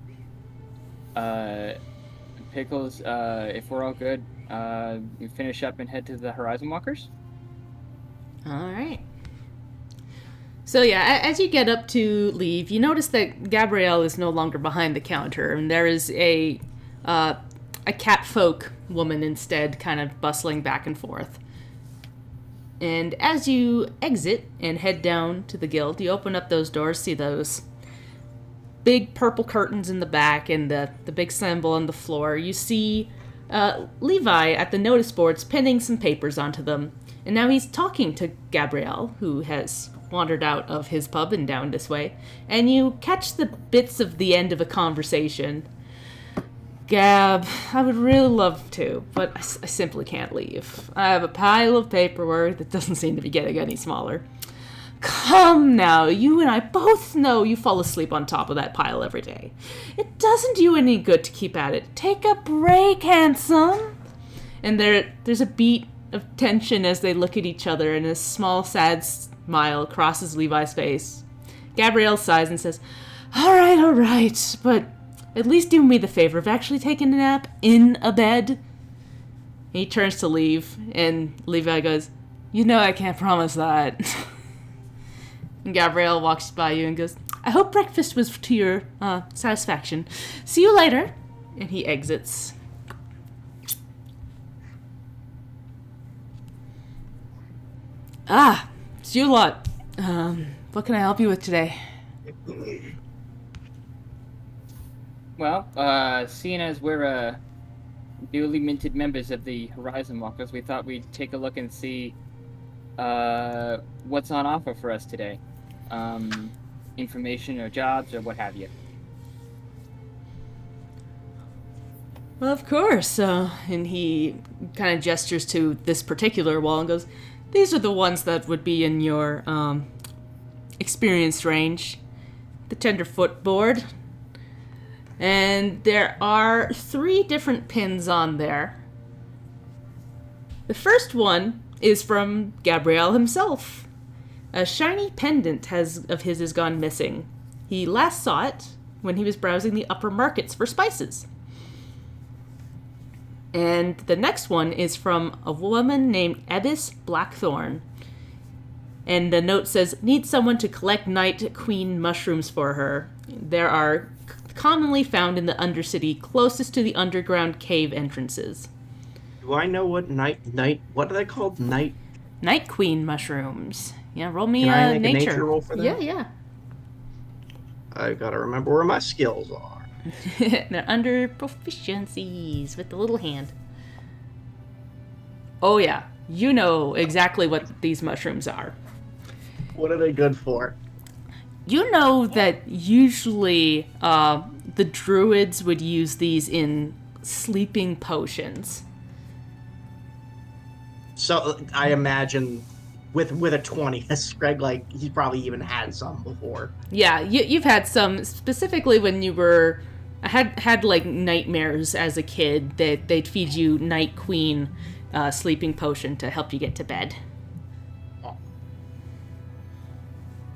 Pickles, if we're all good, we finish up and head to the Horizon Walkers? All right. So yeah, as you get up to leave, you notice that Gabrielle is no longer behind the counter, and there is a catfolk woman instead, kind of bustling back and forth. And as you exit and head down to the guild, you open up those doors, see those big purple curtains in the back and the big symbol on the floor. You see Levi at the notice boards pinning some papers onto them, and now he's talking to Gabrielle, who has wandered out of his pub and down this way, and you catch the bits of the end of a conversation. Gab, I would really love to, but I simply can't leave. I have a pile of paperwork that doesn't seem to be getting any smaller. Come now, you and I both know you fall asleep on top of that pile every day. It doesn't do you any good to keep at it. Take a break, handsome. And there's a beat of tension as they look at each other, and a small, sad smile crosses Levi's face. Gabrielle sighs and says, all right, but at least do me the favor of actually taking a nap in a bed. He turns to leave, and Levi goes, you know I can't promise that. And Gabrielle walks by you and goes, I hope breakfast was to your satisfaction. See you later. And he exits. It's you lot. What can I help you with today? Well, seeing as we're newly minted members of the Horizon Walkers, we thought we'd take a look and see what's on offer for us today. Information or jobs or what have you. Well, of course. And he kind of gestures to this particular wall and goes, these are the ones that would be in your experience range. The tenderfoot board. And there are 3 different pins on there. The first one is from Gabriel himself. A shiny pendant of his has gone missing. He last saw it when he was browsing the upper markets for spices. And the next one is from a woman named Ebis Blackthorn. And the note says, need someone to collect night queen mushrooms for her. There are commonly found in the Undercity closest to the underground cave entrances. Do I know what what are they called? Night queen mushrooms. Yeah, roll me Can I a make nature. a nature roll for that? Yeah. I gotta remember where my skills are. They're under proficiencies with the little hand. Oh yeah, you know exactly what these mushrooms are. What are they good for? You know that usually the druids would use these in sleeping potions. So I imagine with a 20, Greg, like, he's probably even had some before. Yeah, you've had some, specifically when you were had like nightmares as a kid, that they'd feed you Night Queen sleeping potion to help you get to bed.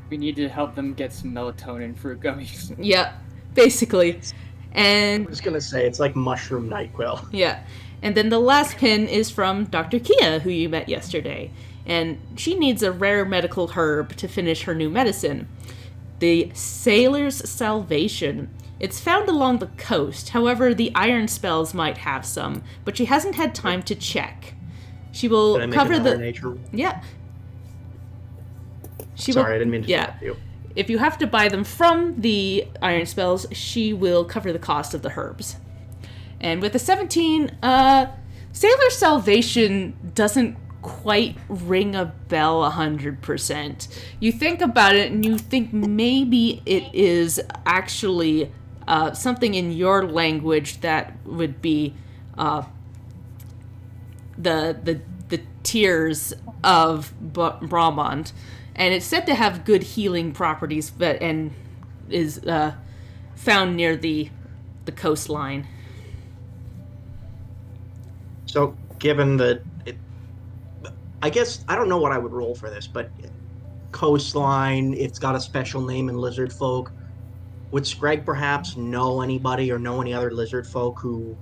We need to help them get some melatonin fruit gummies. Yeah, basically. And I was gonna say, it's like mushroom NyQuil. yeah. And then the last pin is from Dr. Kia, who you met yesterday. And she needs a rare medical herb to finish her new medicine. The Sailor's Salvation. It's found along the coast. However, the iron spells might have some, but she hasn't had time to check. She will Can I make cover another the nature? Yeah. Sorry, I didn't mean to stop you. If you have to buy them from the iron spells, she will cover the cost of the herbs. And with a 17, Sailor's Salvation doesn't quite ring a bell 100%. You think about it and you think maybe it is actually something in your language that would be the tears of Brahmand. And it's said to have good healing properties, and is found near the coastline. So, given that, I guess, I don't know what I would roll for this, but coastline, it's got a special name in lizard folk. Would Scrag perhaps know anybody or know any other lizard folk who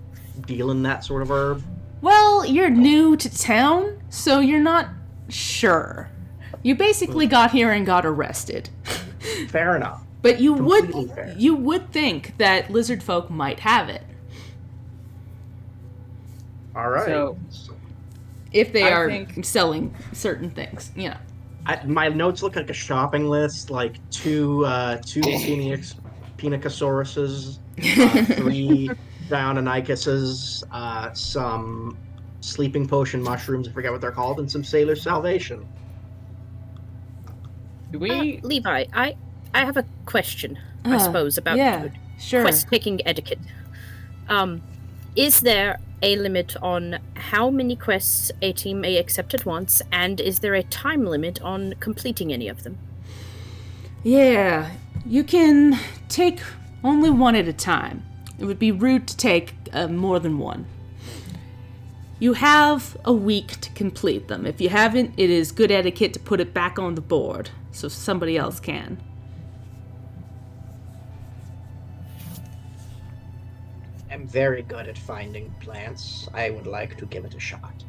deal in that sort of herb? Well, you're new to town, so you're not sure. You basically got here and got arrested. Fair enough. But you Fair. would think that lizard folk might have it. All right. So, if they are think selling certain things, you know. My notes look like a shopping list, like two Pinacosauruses, 3 Dionycuses, some sleeping potion mushrooms, I forget what they're called, and some Sailor's Salvation. Do we... Levi, I have a question, I suppose, about quest-taking etiquette. Is there a limit on how many quests a team may accept at once, and is there a time limit on completing any of them? Yeah, you can take only one at a time. It would be rude to take more than one. You have a week to complete them. If you haven't, it is good etiquette to put it back on the board so somebody else can. I'm very good at finding plants. I would like to give it a shot.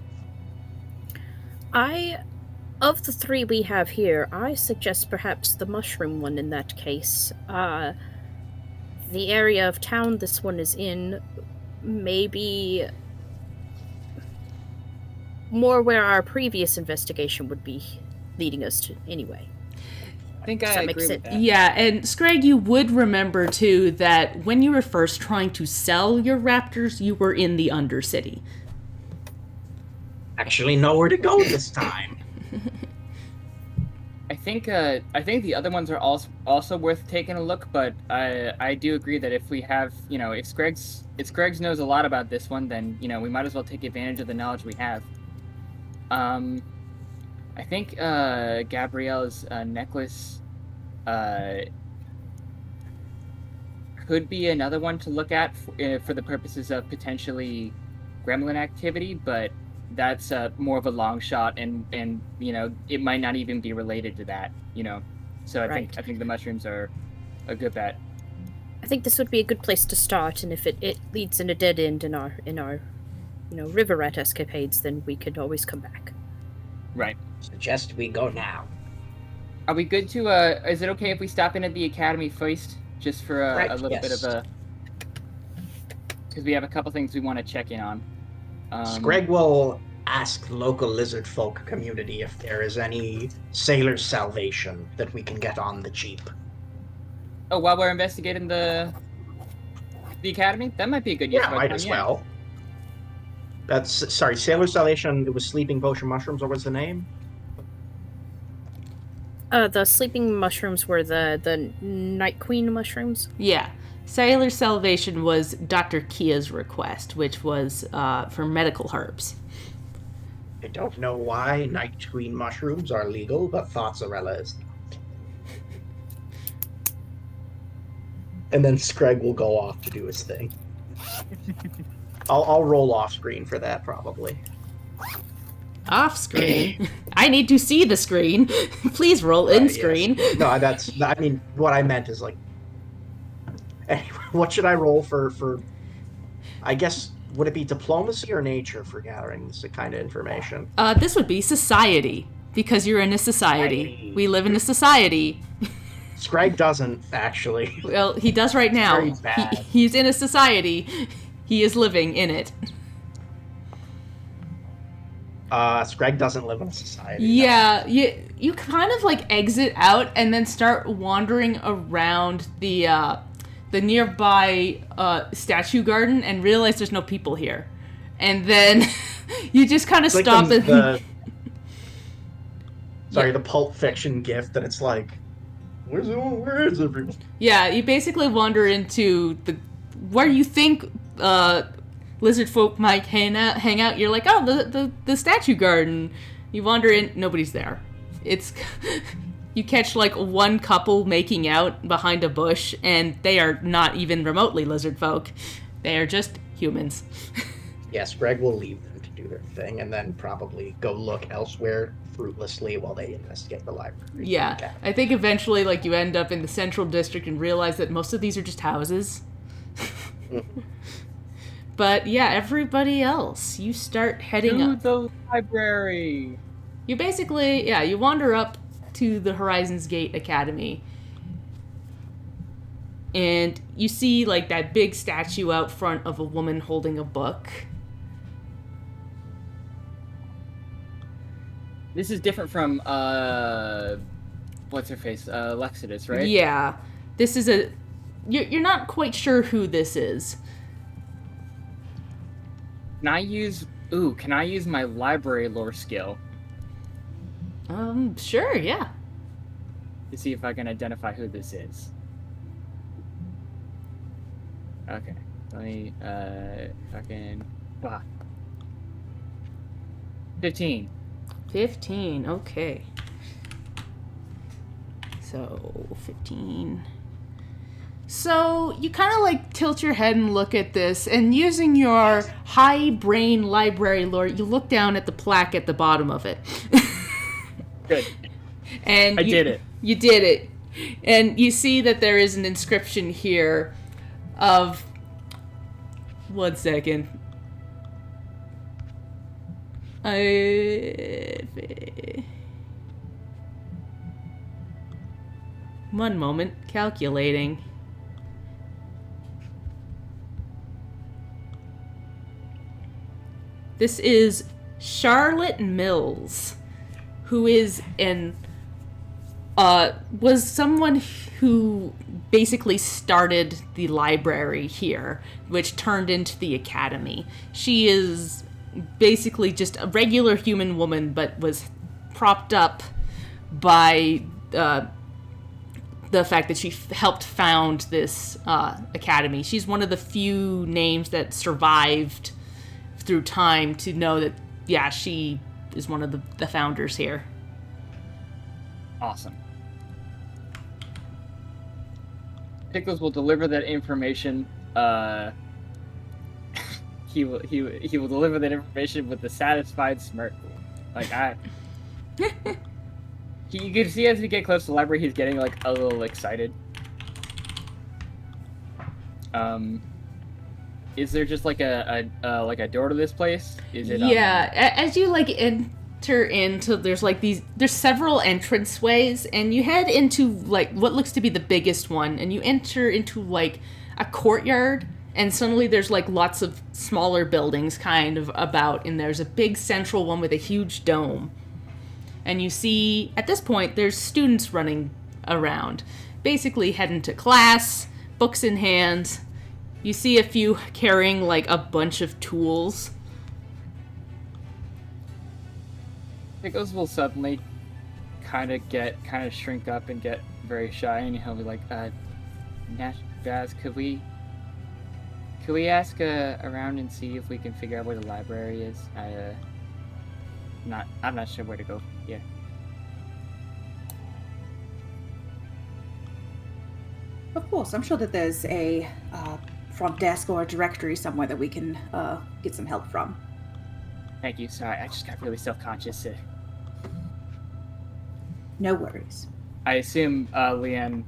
Of the three we have here, I suggest perhaps the mushroom one in that case. The area of town this one is in, maybe more where our previous investigation would be leading us to anyway. I think I agree with that. Yeah, and Scrag, you would remember too that when you were first trying to sell your raptors, you were in the Undercity. Actually, nowhere to go this time. I think the other ones are also worth taking a look, but I do agree that if we have, if Scraggs knows a lot about this one, then, we might as well take advantage of the knowledge we have. I think Gabrielle's necklace could be another one to look at for the purposes of potentially gremlin activity, but that's more of a long shot, and it might not even be related to that, So I think the mushrooms are a good bet. I think this would be a good place to start, and if it leads in a dead end in our river rat escapades, then we could always come back. Right. Suggest we go now. Are we good to, is it okay if we stop in at the academy first, just for a little bit of a... Because we have a couple things we want to check in on. Scrag will ask the local lizard folk community if there is any sailor salvation that we can get on the cheap. Oh, while we're investigating the academy? That might be a good use of our might time, as well. Sailor salvation, it was sleeping potion mushrooms, what was the name? The sleeping mushrooms were the Night Queen mushrooms? Yeah. Sailor Salvation was Dr. Kia's request, which was for medical herbs. I don't know why Night Queen mushrooms are legal, but Thotzarella is not. And then Scrag will go off to do his thing. I'll roll off screen for that, probably. Off screen? I need to see the screen. Please roll in screen. Yes. No, what I meant is anyway, what should I roll for I guess, would it be diplomacy or nature for gathering this kind of information? This would be society, because you're in a society. We live in a society. Scrag doesn't, actually. Well, he does right now. Very bad. He's in a society. He is living in it. Scrag doesn't live in a society. Yeah, you kind of exit out and then start wandering around the nearby statue garden and realize there's no people here. And then you just kind of stop and... the Pulp Fiction gift that it's where is everyone? Yeah, you basically wander into where you think lizard folk might hang out. You're like, oh, the statue garden. You wander in, nobody's there. It's... You catch one couple making out behind a bush, and they are not even remotely lizard folk. They are just humans. Yes, Greg will leave them to do their thing, and then probably go look elsewhere fruitlessly while they investigate the library. Yeah, I think eventually you end up in the central district and realize that most of these are just houses. But yeah, everybody else, you start heading up. To the library! You basically, you wander up to the Horizons Gate Academy, and you see that big statue out front of a woman holding a book. This is different from what's her face, Lexidus, right? Yeah, this is you're not quite sure who this is. Can I use my library lore skill? Sure, yeah. to see if I can identify who this is. Okay. Let me, fucking... 15. 15, okay. So, 15. So, you kind of like tilt your head and look at this, and using your high brain library lore, you look down at the plaque at the bottom of it. Good. And I did it. You did it. And you see that there is an inscription here of... 1 second. One moment. Calculating. This is Charlotte Mills, who is was someone who basically started the library here, which turned into the academy. She is basically just a regular human woman, but was propped up by the fact that she helped found this academy. She's one of the few names that survived through time to know that, yeah, she is one of the founders here. Awesome. Pickles will deliver that information. He will deliver that information with a satisfied smirk. Like you can see as we get close to the library, he's getting like a little excited. Is there just like a door to this place? Is it? Yeah, as you like enter into, there's several entrance ways, and you head into like what looks to be the biggest one, and you enter into like a courtyard, and suddenly there's like lots of smaller buildings kind of about, and there's a big central one with a huge dome. And you see, at this point, there's students running around, basically heading to class, books in hand. You see a few carrying like a bunch of tools. Pickles will suddenly kind of shrink up and get very shy, and he'll be like, Nash, Baz, could we ask around and see if we can figure out where the library is? I'm not sure where to go. Yeah. Of course, I'm sure that there's a front desk or a directory somewhere that we can get some help from. Thank you. Sorry, I just got really self-conscious. No worries. I assume, Leanne,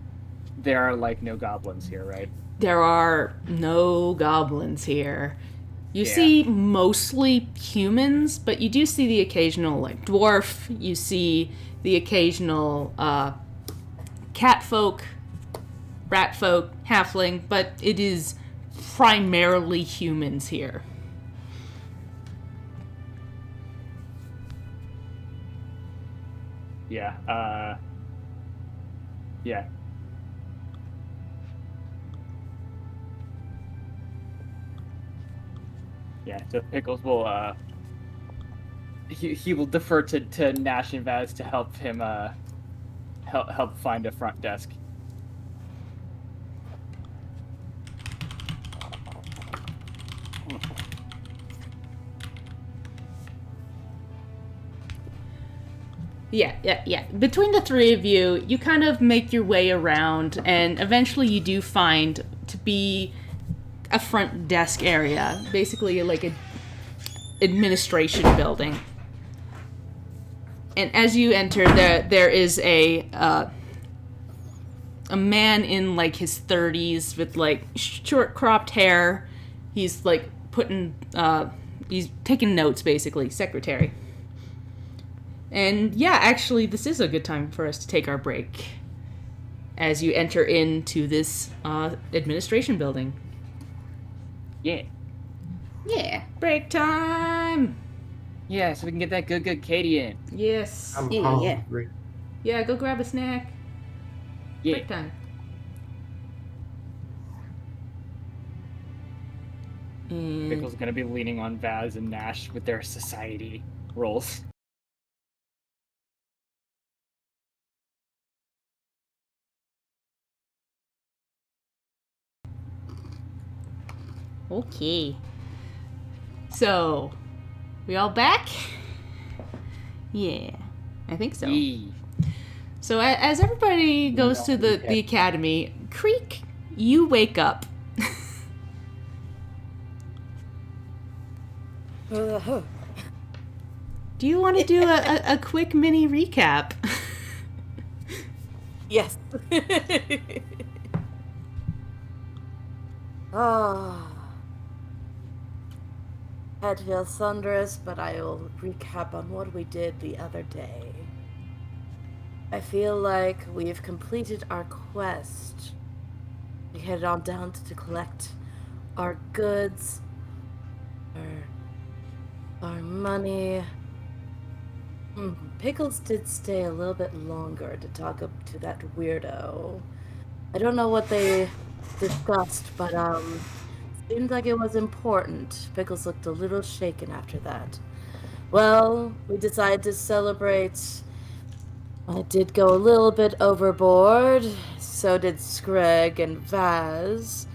there are like no goblins here, right? There are no goblins here. You Yeah. see mostly humans, but you do see the occasional like dwarf. You see the occasional cat folk, rat folk, halfling, but it is primarily humans here. Yeah. Yeah. Yeah, so Pickles will, he will defer to Nash and Vaz to help him, help find a front desk. Yeah. Between the three of you, you kind of make your way around, and eventually you do find to be a front desk area, basically like a administration building. And as you enter, there is a man in like his 30s with like short cropped hair. He's like he's taking notes, basically, secretary. And yeah, actually, this is a good time for us to take our break as you enter into this administration building. Yeah. Yeah. Break time! Yeah, so we can get that good Katie in. Yes. I'm Yeah. hungry. Yeah, go grab a snack. Yeah. Break time. And Pickles gonna be leaning on Vaz and Nash with their society roles. Okay. So, we all back? Yeah, I think so. Yee. So as everybody goes to the academy, Creek, you wake up. Do you want to do a quick mini recap? Yes. Head feels thunderous, but I will recap on what we did the other day. I feel like we've completed our quest. We headed on down to collect our goods, our money. Pickles did stay a little bit longer to talk up to that weirdo. I don't know what they discussed, but seemed like it was important. Pickles looked a little shaken after that. Well, we decided to celebrate. I did go a little bit overboard. So did Screg and Vaz.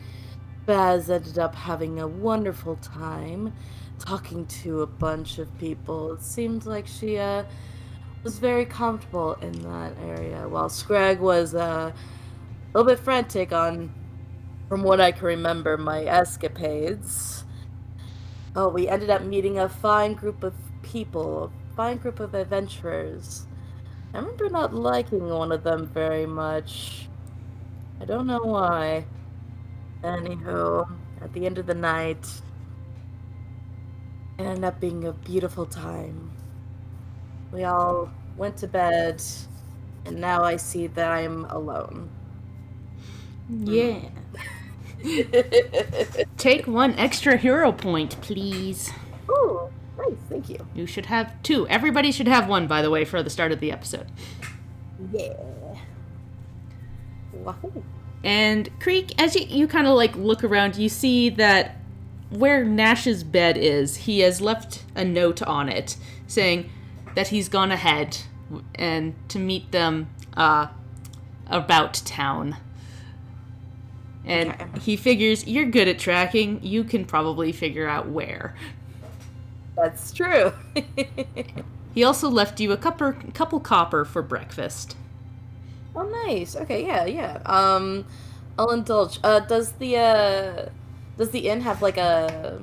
Vaz ended up having a wonderful time talking to a bunch of people. It seemed like she was very comfortable in that area, while Scrag was a little bit frantic from what I can remember, my escapades. Oh, we ended up meeting a fine group of people, a fine group of adventurers. I remember not liking one of them very much. I don't know why. Anywho, at the end of the night, it ended up being a beautiful time. We all went to bed, and now I see that I'm alone. Yeah. Take 1 extra hero point, please. Ooh, nice, thank you. You should have 2. Everybody should have 1, by the way, for the start of the episode. Yeah. Wahoo. And Creek, as you kind of like look around, you see that where Nash's bed is, he has left a note on it saying that he's gone ahead and to meet them about town. And Okay. he figures you're good at tracking, you can probably figure out where. That's true. He also left you a couple copper for breakfast. Oh, nice. Okay, yeah. I'll indulge. Does the inn have like a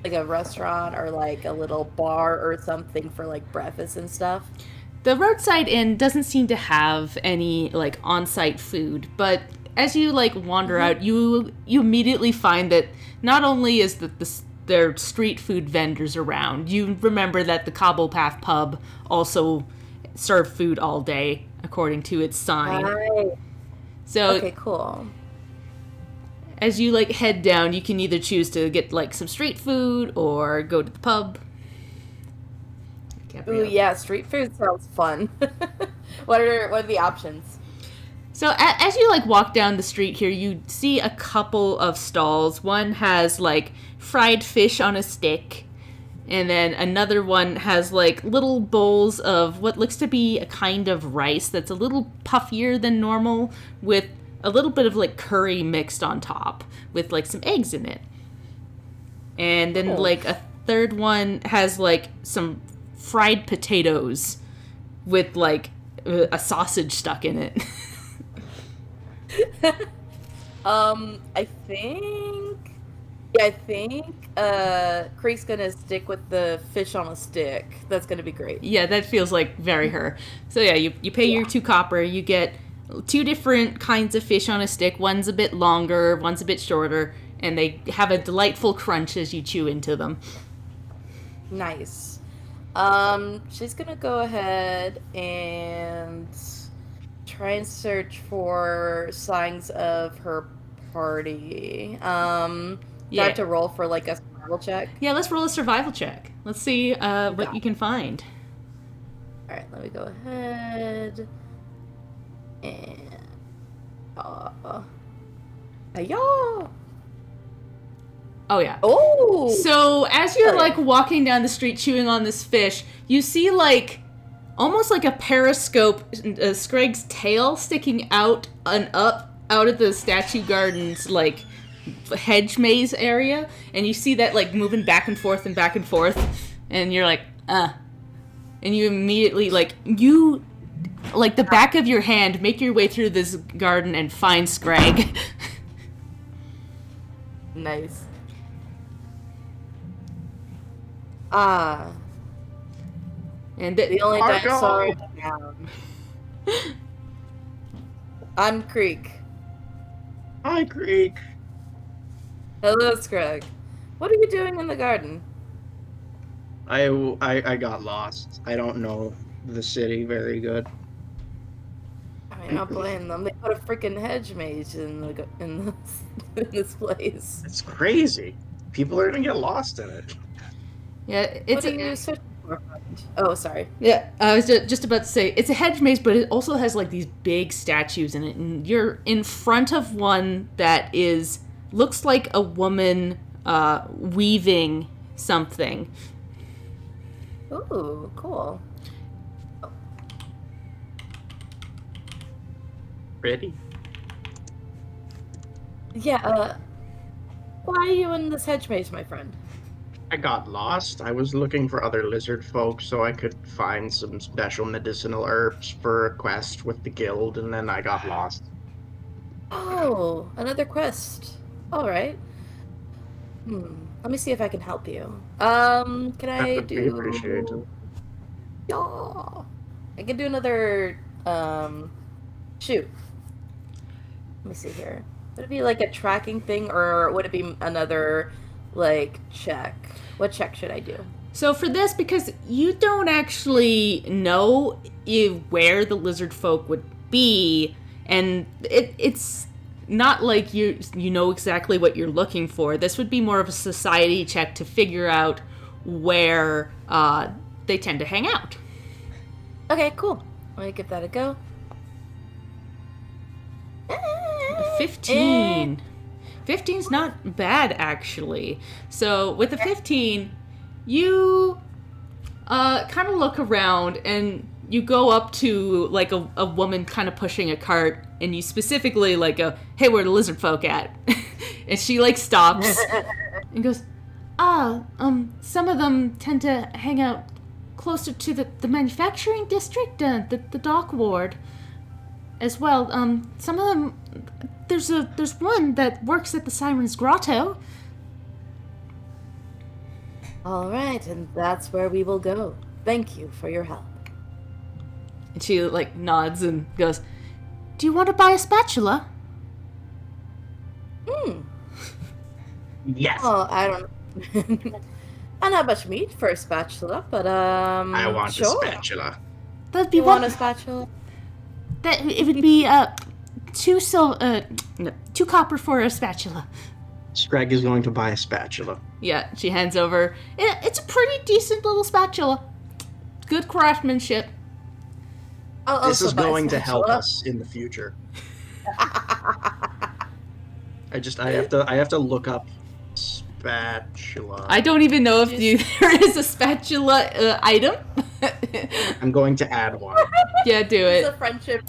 restaurant or like a little bar or something for like breakfast and stuff? The roadside inn doesn't seem to have any like on-site food, but as you like wander out, you immediately find that not only is there street food vendors around, you remember that the Cobblepath pub also served food all day according to its sign. Right. So Okay, cool. as you like head down, you can either choose to get like some street food or go to the pub. Ooh, yeah, street food sounds fun. What are the options? So as you like walk down the street here, you see a couple of stalls. One has like fried fish on a stick, and then another one has like little bowls of what looks to be a kind of rice that's a little puffier than normal with a little bit of like curry mixed on top with like some eggs in it. And then like a third one has like some fried potatoes with like a sausage stuck in it. I think Creek's gonna stick with the fish on a stick. That's gonna be great. Yeah, that feels like very her. So yeah, you pay your 2 copper, you get 2 different kinds of fish on a stick. One's a bit longer, one's a bit shorter, and they have a delightful crunch as you chew into them. Nice. She's gonna go ahead and try and search for signs of her party. Do I have to roll for like a survival check? Yeah, let's roll a survival check. Let's see what you can find. Alright, let me go ahead and Hi-ya! Oh yeah. Oh! So as you're like walking down the street chewing on this fish, you see like almost like a periscope, Screg's tail sticking out and up out of the statue garden's like hedge maze area, and you see that like moving back and forth, and you're like, and you immediately the back of your hand make your way through this garden and find Scrag. Nice. And the only dinosaur in town. I'm Creek. Hi, Creek. Hello, Scrag. What are you doing in the garden? I got lost. I don't know the city very good. I mean, not blame them. They put a freaking hedge maze in this place. It's crazy. People are gonna get lost in it. Yeah, what are you searching for? Oh, sorry. Yeah, I was just about to say, it's a hedge maze, but it also has like these big statues in it, and you're in front of one that looks like a woman weaving something. Ooh, cool. Ready? Yeah, why are you in this hedge maze, my friend? I got lost. I was looking for other lizard folk so I could find some special medicinal herbs for a quest with the guild, and then I got lost. Oh, another quest. Alright. Let me see if I can help you. Can I That would be appreciated. Yeah. I can do another, shoot. Let me see here. Would it be like a tracking thing, or would it be another, like, check? What check should I do? So for this, because you don't actually know where the lizard folk would be, and it's not like you know exactly what you're looking for. This would be more of a society check to figure out where they tend to hang out. Okay, cool. Let me give that a go. 15. 15's not bad, actually. So with a 15, you kind of look around, and you go up to like a woman kind of pushing a cart, and you specifically like go, "Hey, where the lizard folk at?" And she like stops and goes, some of them tend to hang out closer to the manufacturing district, the dock ward as well. Some of them, there's one that works at the Siren's Grotto. All right, and that's where we will go. Thank you for your help. And she like nods and goes, "Do you want to buy a spatula?" Yes. Oh, I don't. I don't have much meat for a spatula, but I want sure. a spatula. That'd be You one. want a spatula? That it would be 2 copper for a spatula. Scrag is going to buy a spatula. Yeah, she hands over. It's a pretty decent little spatula. Good craftsmanship. This is going to help us in the future. I have to look up spatula. I don't even know if there is a spatula item. I'm going to add one. Yeah, do It's it. a friendship.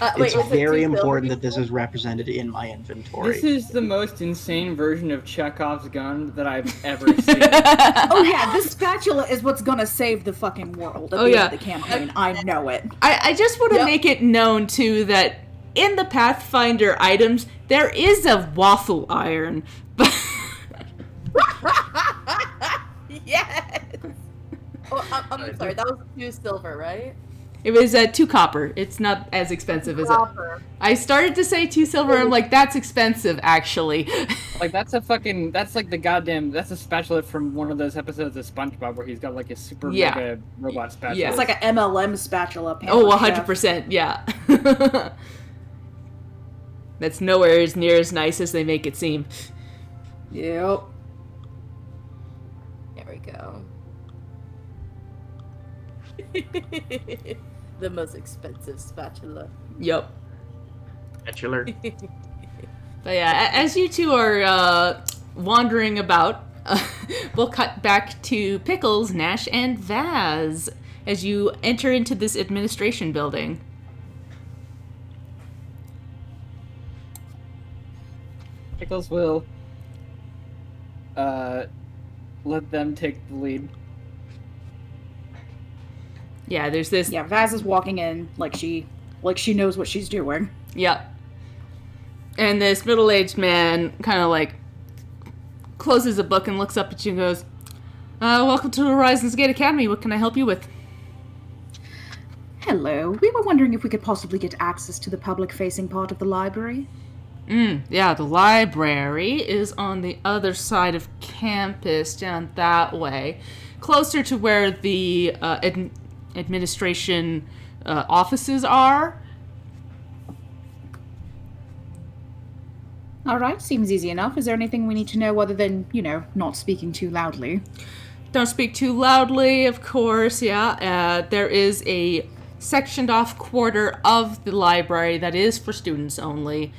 It's was it very 2 important silver? that this is represented in my inventory. This is the most insane version of Chekhov's gun that I've ever seen. Oh yeah, this spatula is what's gonna save the fucking world at the end of the campaign. I know it. I just want to make it known, too, that in the Pathfinder items, there is a waffle iron. Yes! Oh, I'm sorry, that was 2 silver, right? It was 2 copper. It's not as expensive as it. I started to say 2 silver. I'm like, that's expensive, actually. Like, that's like that's a spatula from one of those episodes of SpongeBob where he's got like a super mega robot spatula. Yeah. It's like an MLM spatula. Oh, 100%, yeah. That's nowhere as near as nice as they make it seem. Yep. There we go. The most expensive spatula. Yep. Spatula. But yeah, as you two are wandering about, we'll cut back to Pickles, Nash, and Vaz as you enter into this administration building. Pickles will let them take the lead. Yeah, there's this. Yeah, Vaz is walking in like she knows what she's doing. Yep. And this middle-aged man kind of like closes a book and looks up at you and goes, welcome to Horizons Gate Academy. What can I help you with? Hello. We were wondering if we could possibly get access to the public-facing part of the library. Yeah, the library is on the other side of campus, down that way. Closer to where the administration offices are. All right, seems easy enough. Is there anything we need to know other than, not speaking too loudly? Don't speak too loudly, of course, yeah. There is a sectioned off quarter of the library that is for students only.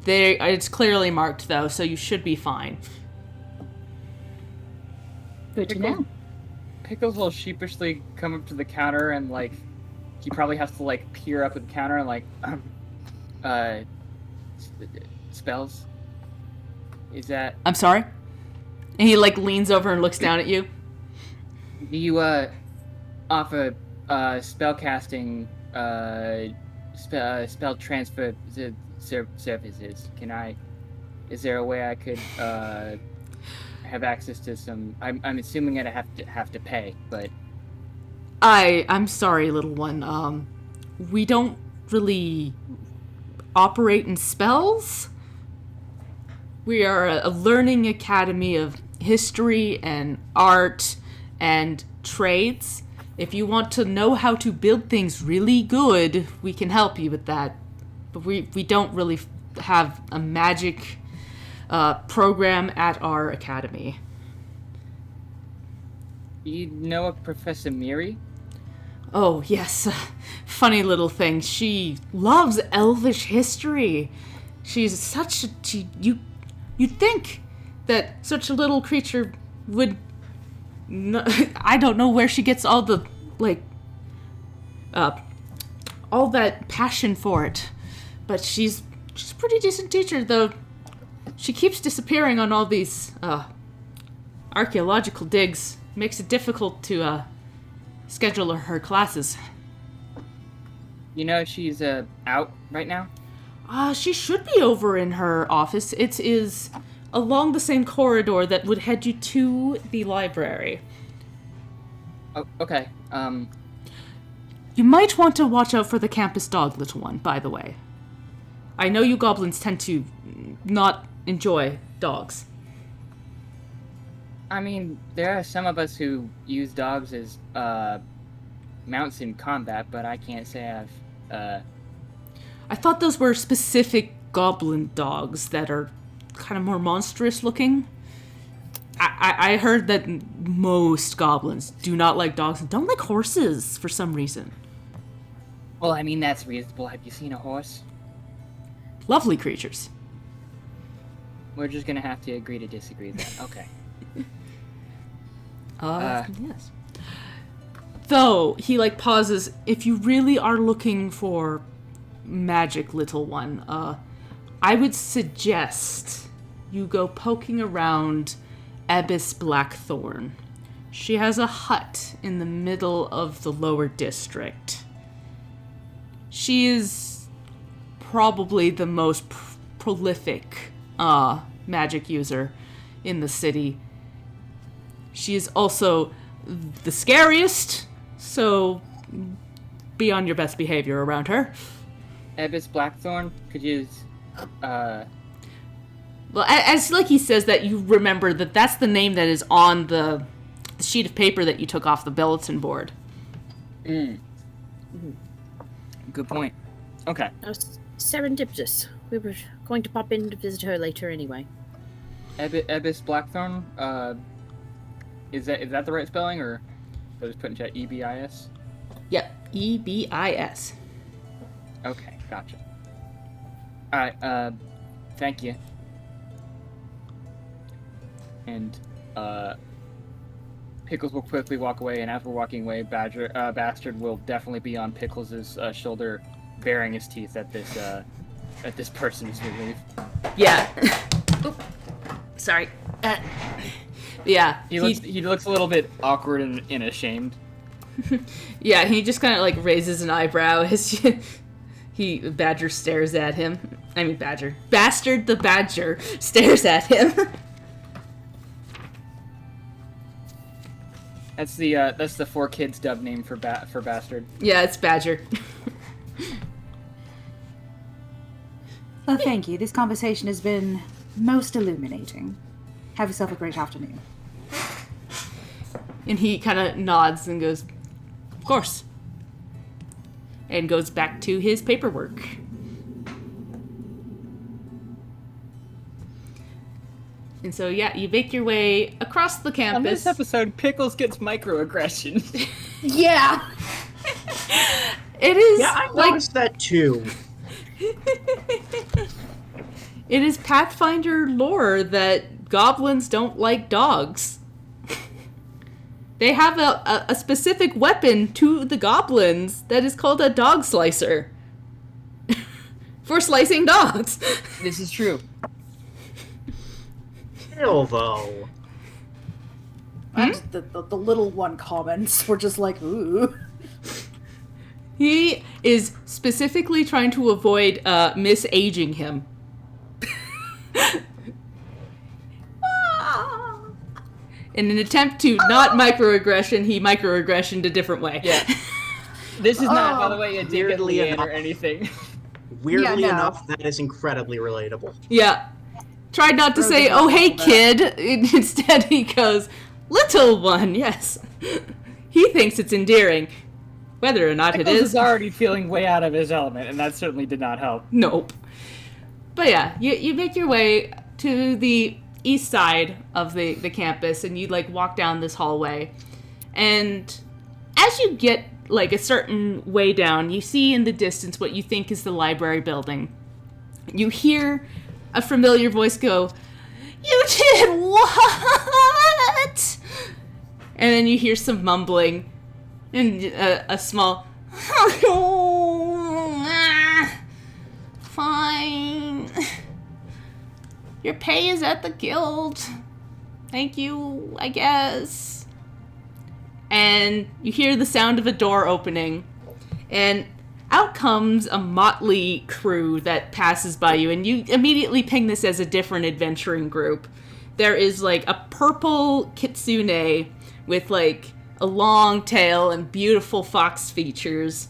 It's clearly marked, though, so you should be fine. Good to know. Pickles will sheepishly come up to the counter and, he probably has to, peer up at the counter and, spells? Is that... I'm sorry? And he, leans over and looks down at you. Do you, offer, spellcasting, spell transfer services? Is there a way I could, have access to some... I'm assuming I'd have to pay, but... I'm sorry, little one. We don't really operate in spells. We are a learning academy of history and art and trades. If you want to know how to build things really good, we can help you with that. But we don't really have a magic program at our academy. You know of Professor Miri? Oh, yes. Funny little thing. She loves elvish history. She's such a... You'd think that such a little creature would... I don't know where she gets all the, all that passion for it. But she's a pretty decent teacher, though she keeps disappearing on all these, archaeological digs. Makes it difficult to, schedule her classes. You know she's, out right now? She should be over in her office. It is along the same corridor that would head you to the library. Oh, okay. You might want to watch out for the campus dog, little one, by the way. I know you goblins tend to not enjoy dogs. I mean, there are some of us who use dogs as, mounts in combat, but I can't say I've, I thought those were specific goblin dogs that are kind of more monstrous looking. I heard that most goblins do not like dogs and don't like horses for some reason. Well, I mean, that's reasonable. Have you seen a horse? Lovely creatures. We're just gonna have to agree to disagree then. Okay. Yes. Though, he, pauses. If you really are looking for magic, little one, I would suggest you go poking around Abyss Blackthorn. She has a hut in the middle of the lower district. She is probably the most prolific magic user in the city. She is also the scariest, so be on your best behavior around her. Abyss Blackthorn could use, Well, as he says that, you remember that that's the name that is on the sheet of paper that you took off the bulletin board. Good point. Okay. Serendipitous. We were going to pop in to visit her later anyway. Abyss Blackthorn, is that the right spelling, or I just put in chat EBIS? Yep, EBIS. Okay, gotcha. Alright, thank you. And, Pickles will quickly walk away, and as we're walking away, Bastard will definitely be on Pickles' shoulder, baring his teeth at this person as we leave. Yeah. Oop. sorry. Yeah. He looks a little bit awkward and ashamed. Yeah, he just kind of like raises an eyebrow as Badger stares at him. I mean, Bastard the Badger stares at him. That's the 4Kids dub name for Bastard. Yeah, it's Badger. Well, thank you. This conversation has been most illuminating. Have yourself a great afternoon. And he kind of nods and goes, "Of course." And goes back to his paperwork. And so, yeah, you make your way across the campus. On this episode, Pickles gets microaggressions. Yeah. It is. Yeah, I noticed that too. It is Pathfinder lore that goblins don't like dogs. They have a specific weapon to the goblins that is called a dog slicer. For slicing dogs. This is true. Still, though. The little one comments were just like, ooh. He is specifically trying to avoid misaging him. In an attempt to not microaggression, he microaggressioned a different way. Yeah. This is not, by the way, a dig at weirdly Leanne enough. or anything. Weirdly Yeah, no. enough, that is incredibly relatable. Yeah. Tried not to say, "Oh, hey, kid." Instead, he goes, "Little one," yes. He thinks it's endearing. Whether or not Pickles it is is, already feeling way out of his element, and that certainly did not help. nope. But yeah, you make your way to the east side of the campus, and you, like, walk down this hallway. And as you get, like, a certain way down, you see in the distance what you think is the library building. You hear a familiar voice go, "You did what?" And then you hear some mumbling and a small, "Fine. Your pay is at the guild. Thank you, I guess." And you hear the sound of a door opening, and out comes a motley crew that passes by you, and you immediately ping this as a different adventuring group. There is, like, a purple kitsune with, like, a long tail and beautiful fox features.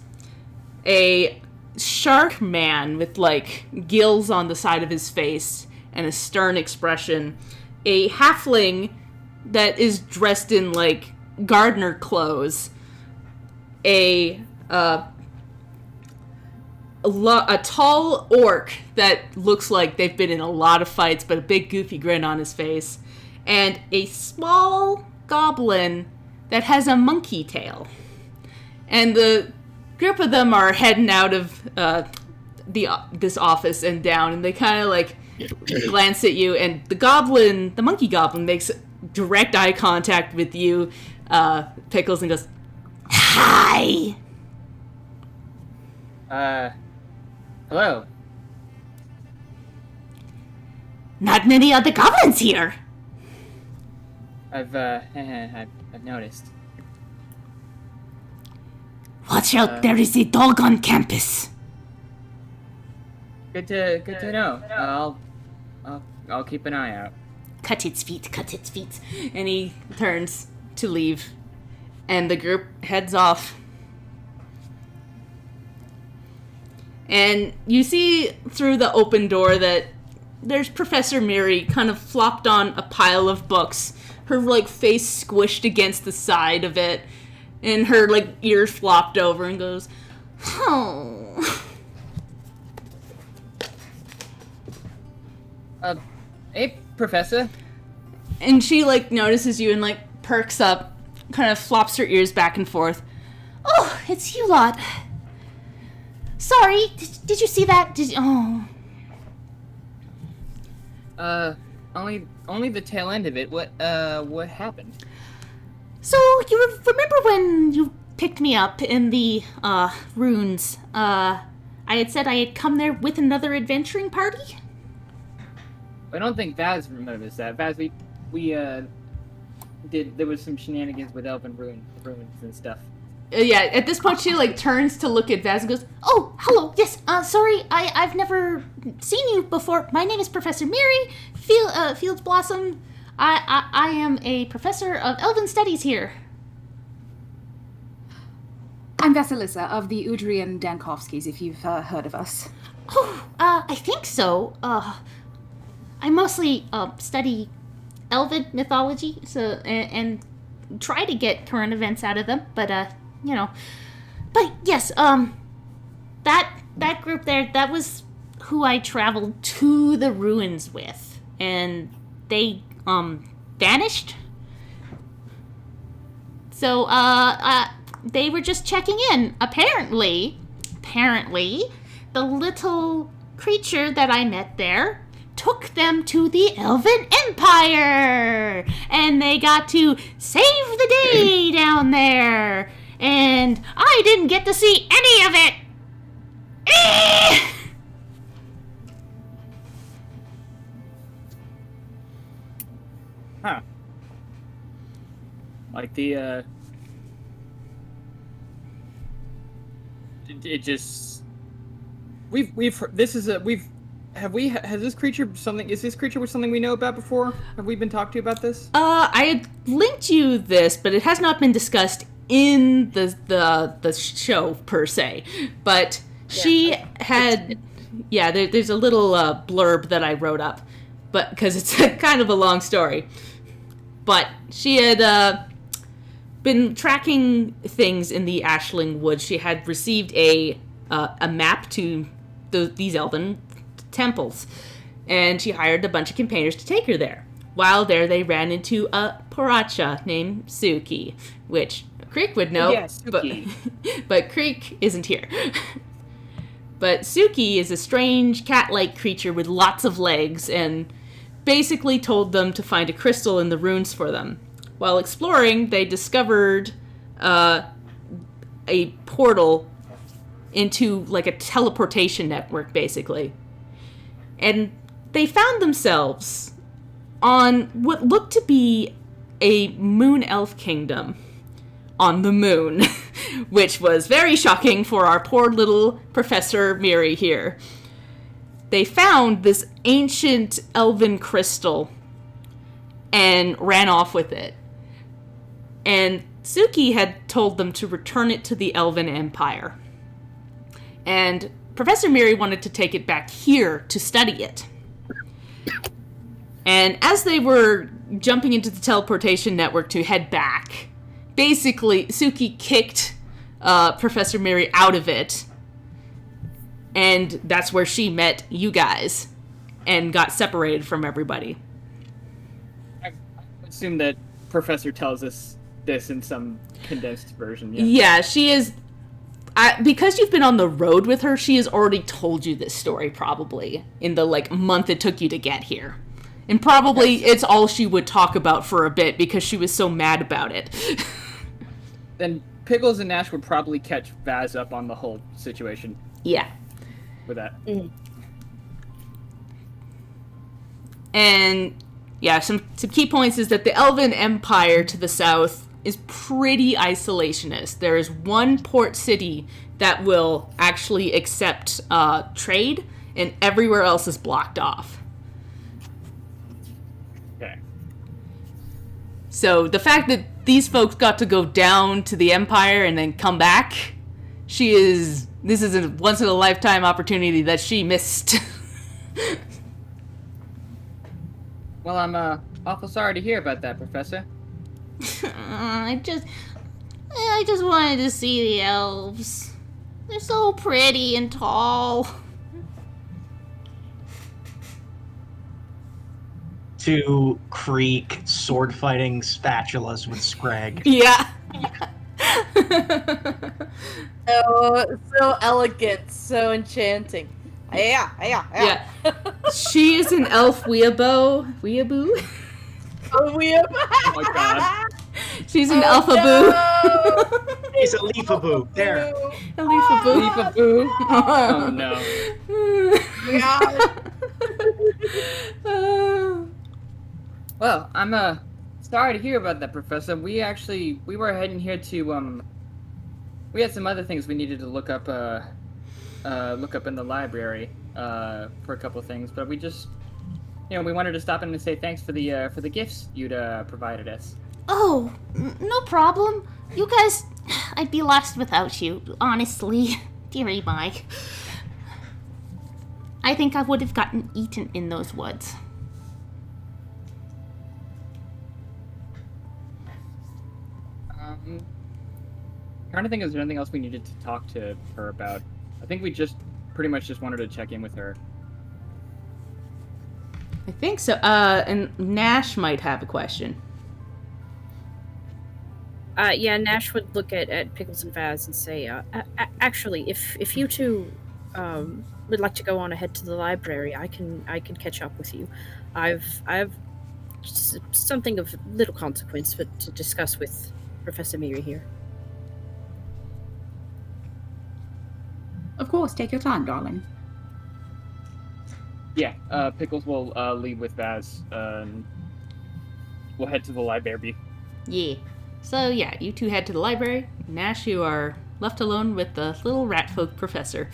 A shark man with, like, gills on the side of his face and a stern expression. A halfling that is dressed in, like, gardener clothes. A tall orc that looks like they've been in a lot of fights, but a big goofy grin on his face, and a small goblin that has a monkey tail. And the group of them are heading out of this office and down, and they kind of like glance at you, and the monkey goblin makes direct eye contact with you, Pickles, and goes, "Hi." Hello. "Not many other goblins here." I've noticed. "Watch out, there is a dog on campus." Good to know. I'll keep an eye out. Cut its feet. And he turns to leave, and the group heads off. And you see through the open door that there's Professor Miri kind of flopped on a pile of books, her, like, face squished against the side of it, and her, like, ears flopped over, and goes, "Oh." Hey, Professor. And she, like, notices you and, like, perks up, kind of flops her ears back and forth. "Oh, it's you lot. Sorry, did you see that? Only the tail end of it. What happened? So, you remember when you picked me up in the, runes? I had said I had come there with another adventuring party? I don't think Vaz noticed that. Vaz, we there was some shenanigans with elven ruins and stuff. Yeah, at this point she like turns to look at Vaz and goes, "Oh, hello. Yes. Sorry, I've never seen you before. My name is Professor Miri Fields Blossom. I am a professor of Elven Studies here." I'm Vasilisa of the Udrian Dankovskis, if you've heard of us. Oh, I think so. I mostly study Elven mythology, so and try to get current events out of them, but But yes, that group there, that was who I traveled to the ruins with, and they vanished. So they were just checking in. Apparently, the little creature that I met there took them to the Elven Empire, and they got to save the day down there, and I didn't get to see any of it. Huh. Like the it just has this creature something? Is this creature was something we know about before? Have we been talked to about this? I had linked you this, but it has not been discussed in the show per se. But she had, there's a little blurb that I wrote up, but because it's kind of a long story. But she had been tracking things in the Ashling Woods. She had received a map to these elven temples, and she hired a bunch of campaigners to take her there. While there, they ran into a Paracha named Suki, which Creek would know, yes, but Creek isn't here. But Suki is a strange cat-like creature with lots of legs, and basically told them to find a crystal in the ruins for them. While exploring, they discovered a portal into like a teleportation network, basically. And they found themselves on what looked to be a moon elf kingdom on the moon, which was very shocking for our poor little Professor Miri here. They found this ancient elven crystal and ran off with it. And Suki had told them to return it to the Elven Empire. And Professor Miri wanted to take it back here to study it. And as they were jumping into the teleportation network to head back, basically Suki kicked Professor Miri out of it. And that's where she met you guys and got separated from everybody. I assume that Professor tells us this in some condensed version. Yeah, she is... because you've been on the road with her, she has already told you this story, probably, in the, month it took you to get here. And probably it's all she would talk about for a bit, because she was so mad about it. Then Pickles and Nash would probably catch Vaz up on the whole situation. Yeah. With that. Mm-hmm. And, yeah, some key points is that the Elven Empire to the south is pretty isolationist. There is one port city that will actually accept trade, and everywhere else is blocked off. Okay. So the fact that these folks got to go down to the Empire and then come back, this is a once-in-a-lifetime opportunity that she missed. Well, I'm awful sorry to hear about that, Professor. I just wanted to see the elves. They're so pretty and tall. To Creek sword fighting spatulas with Scrag. Yeah. So elegant, so enchanting. Yeah. She is an elf weeaboo. Oh, we have... Oh my god. She's an alphaboo. No! He's a leafaboo. There. A leafaboo. Leafaboo. Oh no. God. Well, I'm sorry to hear about that, Professor. We were heading here to we had some other things we needed to look up in the library for a couple of things, but we just we wanted to stop in and say thanks for the gifts you'd provided us. Oh, no problem. You guys, I'd be lost without you, honestly. Dearie Mike. I think I would have gotten eaten in those woods. Trying to think, is there anything else we needed to talk to her about? I think we just pretty much just wanted to check in with her. I think so. And Nash might have a question. Yeah, Nash would look at Pickles and Vaz and say, actually, if you two would like to go on ahead to the library, I can catch up with you. I've something of little consequence, but to discuss with Professor Miri here. Of course, take your time, darling. Yeah, Pickles will leave with Vaz. We'll head to the library. Yeah. So yeah, you two head to the library. Nash, you are left alone with the little rat folk professor.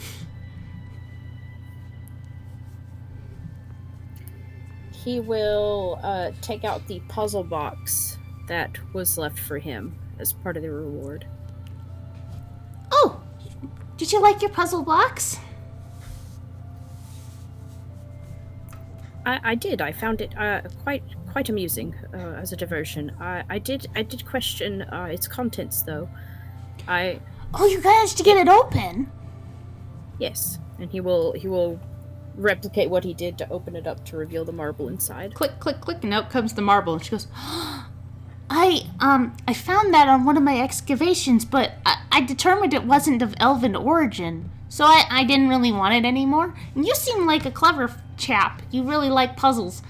He will take out the puzzle box that was left for him as part of the reward. Oh, did you like your puzzle box? I did. I found it quite amusing as a diversion. I did question its contents, though. Oh, you managed to get it open. Yes, and he will replicate what he did to open it up to reveal the marble inside. Click, click, click, and out comes the marble. And she goes, I found that on one of my excavations, but I determined it wasn't of elven origin, so I didn't really want it anymore. And you seem like a clever chap. You really like puzzles,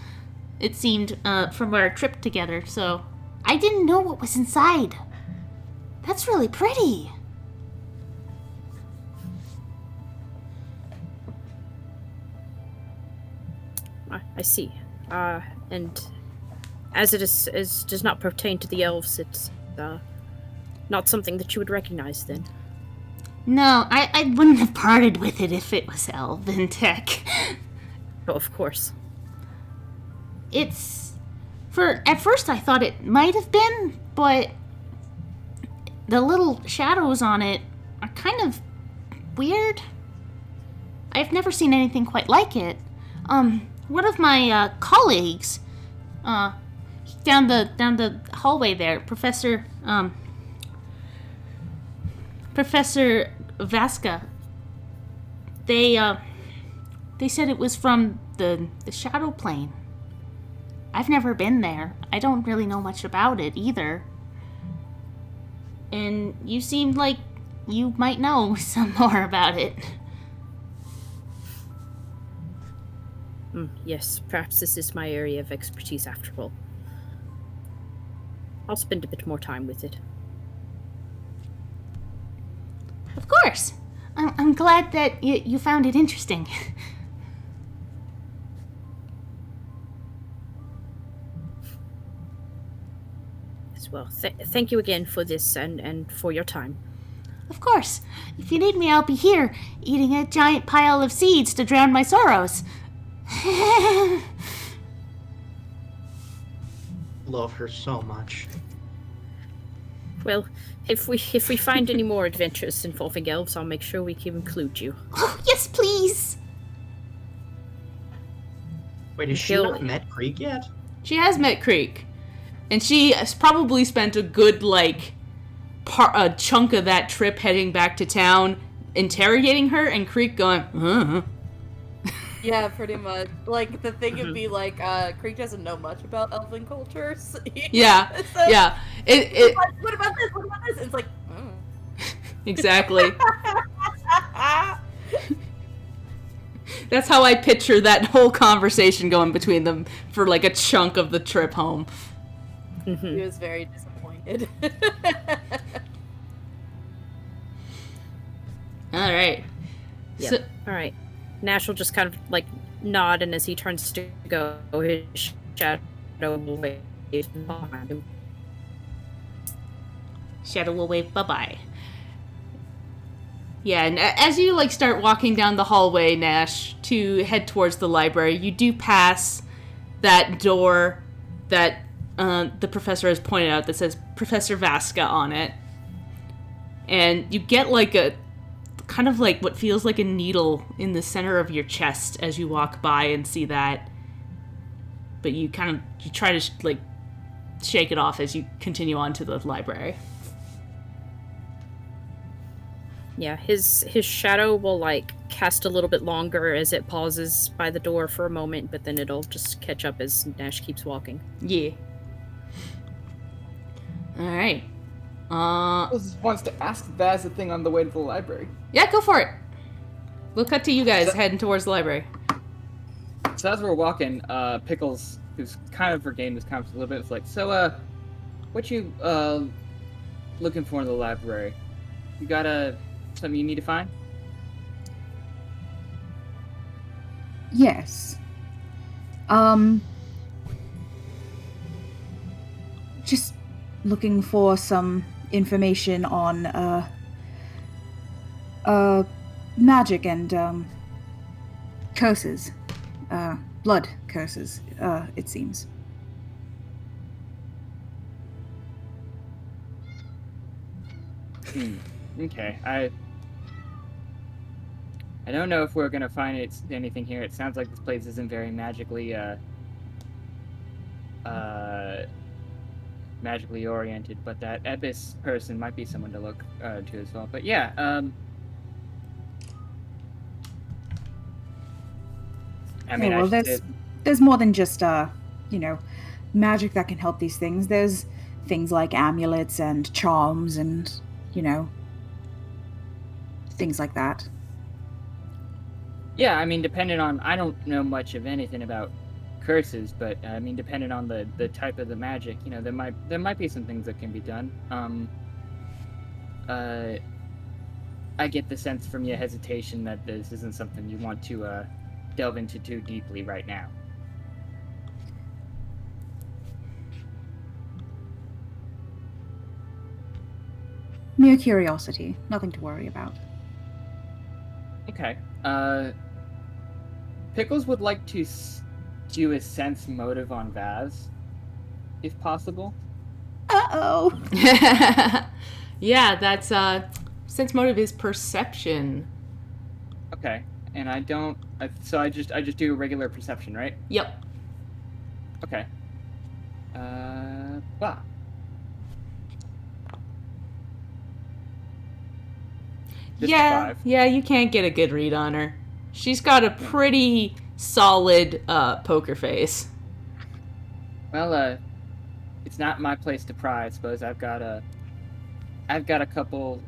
it seemed, from our trip together, so I didn't know what was inside. That's really pretty. I see. And as it does not pertain to the elves, it's not something that you would recognize then. No, I wouldn't have parted with it if it was elven tech. Oh, of course. At first I thought it might have been, but the little shadows on it are kind of weird. I've never seen anything quite like it. One of my colleagues, down the hallway there, Professor Vasca, they said it was from the Shadow Plane. I've never been there. I don't really know much about it either. And you seemed like you might know some more about it. Yes, perhaps this is my area of expertise after all. I'll spend a bit more time with it. Of course. I'm glad that you found it interesting. As well, thank you again for this and for your time. Of course. If you need me, I'll be here, eating a giant pile of seeds to drown my sorrows. Love her so much. Well, if we find any more adventures involving elves, I'll make sure we can include you. Oh, yes, please. Wait, has she not met Creek yet? she has met Creek. And she has probably spent a good, a chunk of that trip heading back to town interrogating her, and Creek going, Yeah, pretty much. Like, the thing would be, Creek doesn't know much about elven cultures. Yeah, so, yeah. Like, what about this? What about this? It's like, Exactly. That's how I picture that whole conversation going between them for, a chunk of the trip home. He was very disappointed. All right. Yep. So, all right. Nash will just kind of nod, and as he turns to go, his shadow will wave behind him. Shadow will wave bye-bye. Yeah, and as you start walking down the hallway, Nash, to head towards the library, you do pass that door that the professor has pointed out that says Professor Vasca on it. And you get a kind of what feels like a needle in the center of your chest as you walk by and see that. But you try to shake it off as you continue on to the library. Yeah, his shadow will cast a little bit longer as it pauses by the door for a moment, but then it'll just catch up as Nash keeps walking. Yeah. All right. Just wants to ask Vaz a thing on the way to the library. Yeah, go for it. We'll cut to you guys heading towards the library. So as we're walking, Pickles, who's kind of regained his confidence a little bit, is like, so, what you, looking for in the library? You got, something you need to find? Yes. Just looking for some information on, magic and, curses. Blood curses, it seems. Okay, I don't know if we're gonna find anything here. It sounds like this place isn't very magically magically oriented, but that Abyss person might be someone to look to as well. But yeah, I mean, well, there's more than just magic that can help these things. There's things like amulets and charms and things like that. Yeah, I mean, depending on, I don't know much of anything about curses, but I mean, depending on the type of the magic, there might be some things that can be done. I get the sense from your hesitation that this isn't something you want to delve into too deeply right now. Mere curiosity, nothing to worry about. Okay. Pickles would like to do a sense motive on Vaz, if possible. Uh-oh. Yeah, that's sense motive is perception. Okay, and I don't. So I just do a regular perception, right? Yep. Okay. Wow. Just a 5. Yeah, you can't get a good read on her. She's got a pretty solid poker face. Well, it's not my place to pry, I suppose. I've got a couple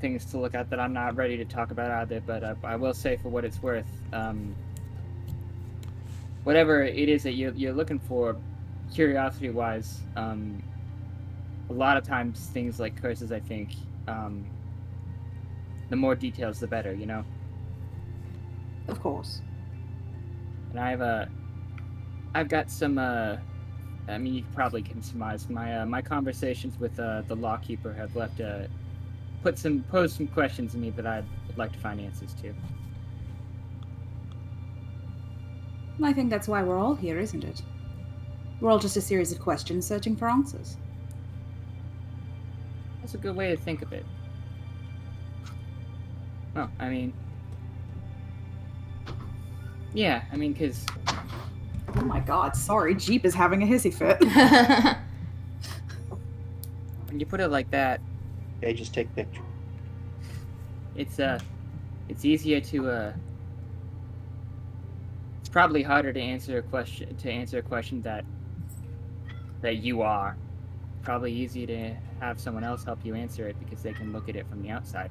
things to look at that I'm not ready to talk about either, but I will say, for what it's worth, whatever it is that you're looking for, curiosity-wise, a lot of times things like curses, I think, the more details, the better, Of course. And I've got some, I mean, you probably can surmise my conversations with the lawkeeper have posed some questions to me that I'd like to find answers to. I think that's why we're all here, isn't it? We're all just a series of questions searching for answers. That's a good way to think of it. Well, I mean, yeah, I mean, because... Oh my god, sorry, Jeep is having a hissy fit. When you put it like that... Okay, just take picture. It's easier to, it's probably harder to answer a question that you are. Probably easier to have someone else help you answer it because they can look at it from the outside.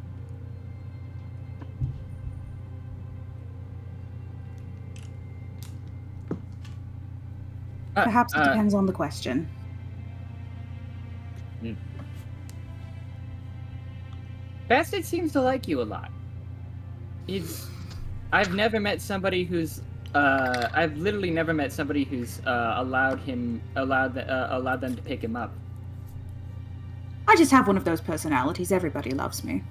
Perhaps it depends on the question. Bastard seems to like you a lot. I've never met somebody who's I've literally never met somebody who's allowed them to pick him up. I just have one of those personalities. Everybody loves me.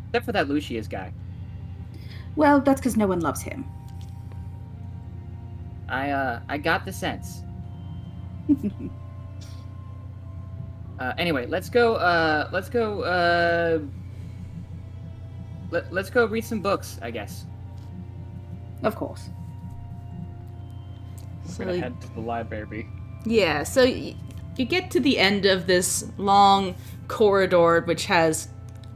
Except for that Lucius guy. Well, that's because no one loves him. I got the sense. Anyway, let's go read some books, I guess. Of course. We're gonna head to the library. Yeah, so you get to the end of this long corridor, which has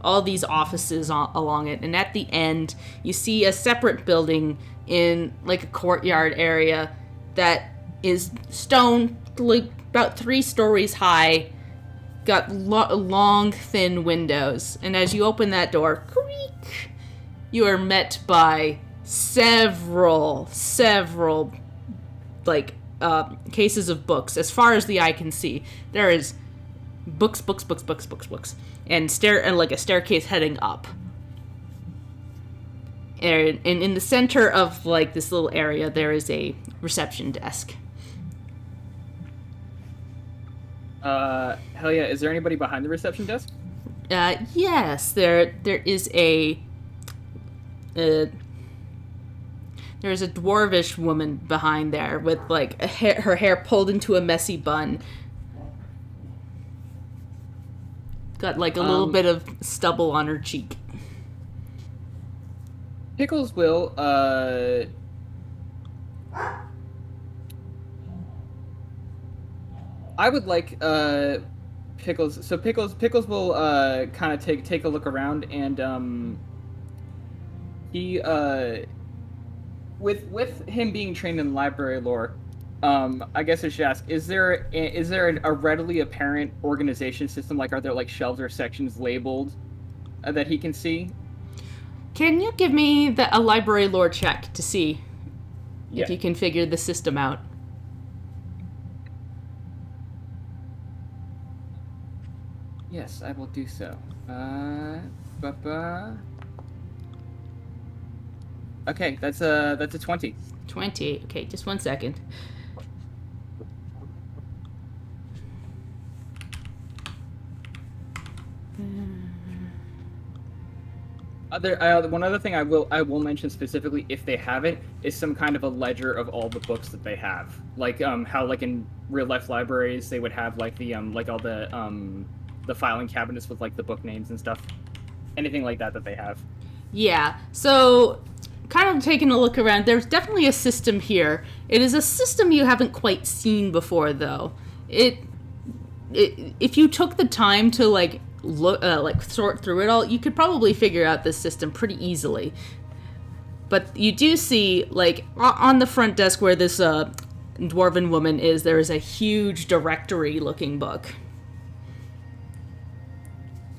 all these offices along it, and at the end, you see a separate building in, like, a courtyard area that is stone, like, about 3 stories high, got long, thin windows, and as you open that door, creak, you are met by several, like, cases of books. As far as the eye can see, there is books, and like a staircase heading up. And in the center of, like, this little area, there is a reception desk. Hell yeah, is there anybody behind the reception desk? Yes, there is a there's a dwarvish woman behind there with, like, her hair pulled into a messy bun. Got, like, a little bit of stubble on her cheek. Pickles will, I would like, Pickles... So Pickles will, kind of take a look around, and, he, With him being trained in library lore, I guess I should ask, is there a readily apparent organization system? Like, are there, like, shelves or sections labeled that he can see? Can you give me a library lore check to see if you can figure the system out? Yes, I will do so. Okay, that's a 20. 20. Okay, just one second. One other thing I will mention specifically, if they have it, is some kind of a ledger of all the books that they have. Like how, like, in real life libraries they would have, like, the like all the filing cabinets with, like, the book names and stuff. Anything like that they have. Yeah. So, kind of taking a look around, there's definitely a system here. It is a system you haven't quite seen before, though. If you took the time to, like, look, like, sort through it all, you could probably figure out this system pretty easily. But you do see, like, on the front desk where this dwarven woman is, there is a huge directory-looking book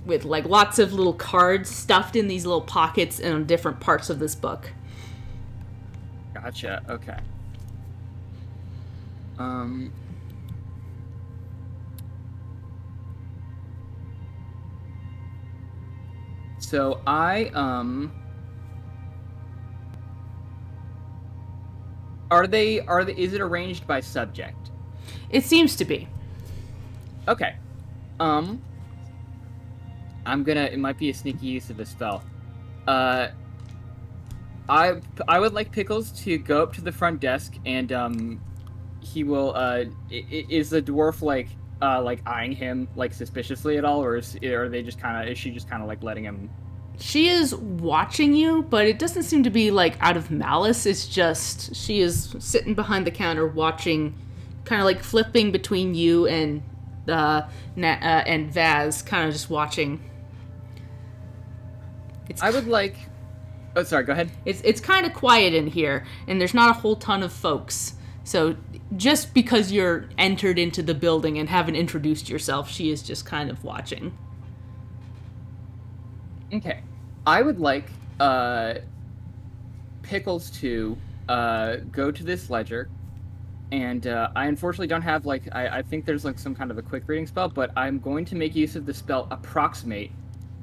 with, like, lots of little cards stuffed in these little pockets and on different parts of this book. Gotcha. Okay. So is it arranged by subject? It seems to be. Okay. It might be a sneaky use of a spell. I would like Pickles to go up to the front desk, and he will is the dwarf like eyeing him, like, suspiciously at all, or is she just kind of like letting him? She is watching you, but it doesn't seem to be, like, out of malice. It's just she is sitting behind the counter watching, kind of like flipping between you and Vaz, kind of just watching. I would like... Oh, sorry, go ahead. It's kind of quiet in here, and there's not a whole ton of folks. So just because you're entered into the building and haven't introduced yourself, she is just kind of watching. Okay. I would like Pickles to go to this ledger, and I unfortunately don't have, like, I think there's, like, some kind of a quick reading spell, but I'm going to make use of the spell Approximate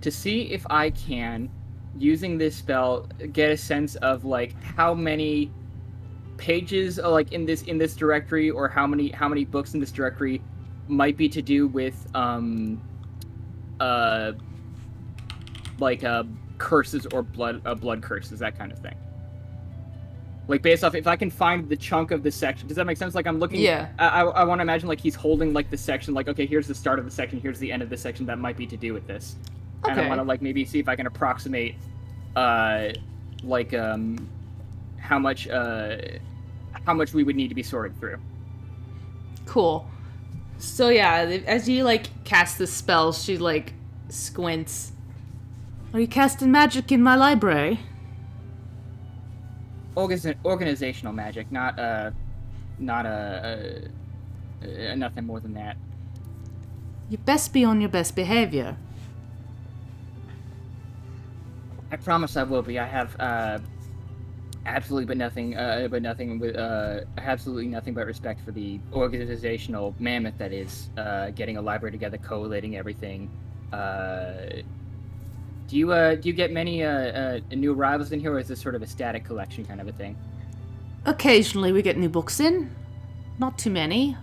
to see if I can using this spell, get a sense of like how many pages like in this directory, or how many books in this directory might be to do with curses or blood curses, that kind of thing. Like based off, if I can find the chunk of this section, does that make sense? Like I'm looking. Yeah. I want to imagine like he's holding like the section. Like okay, here's the start of the section. Here's the end of the section that might be to do with this. Okay. And I want to like maybe see if I can approximate, how much we would need to be sorted through. Cool. So yeah, as you like cast the spell, she like squints. Are you casting magic in my library? Organizational magic, not nothing more than that. You best be on your best behavior. I promise I will be. I have absolutely nothing but respect for the organizational mammoth that is getting a library together, collating everything. Do you get many new arrivals in here, or is this sort of a static collection kind of a thing? Occasionally we get new books in. Not too many.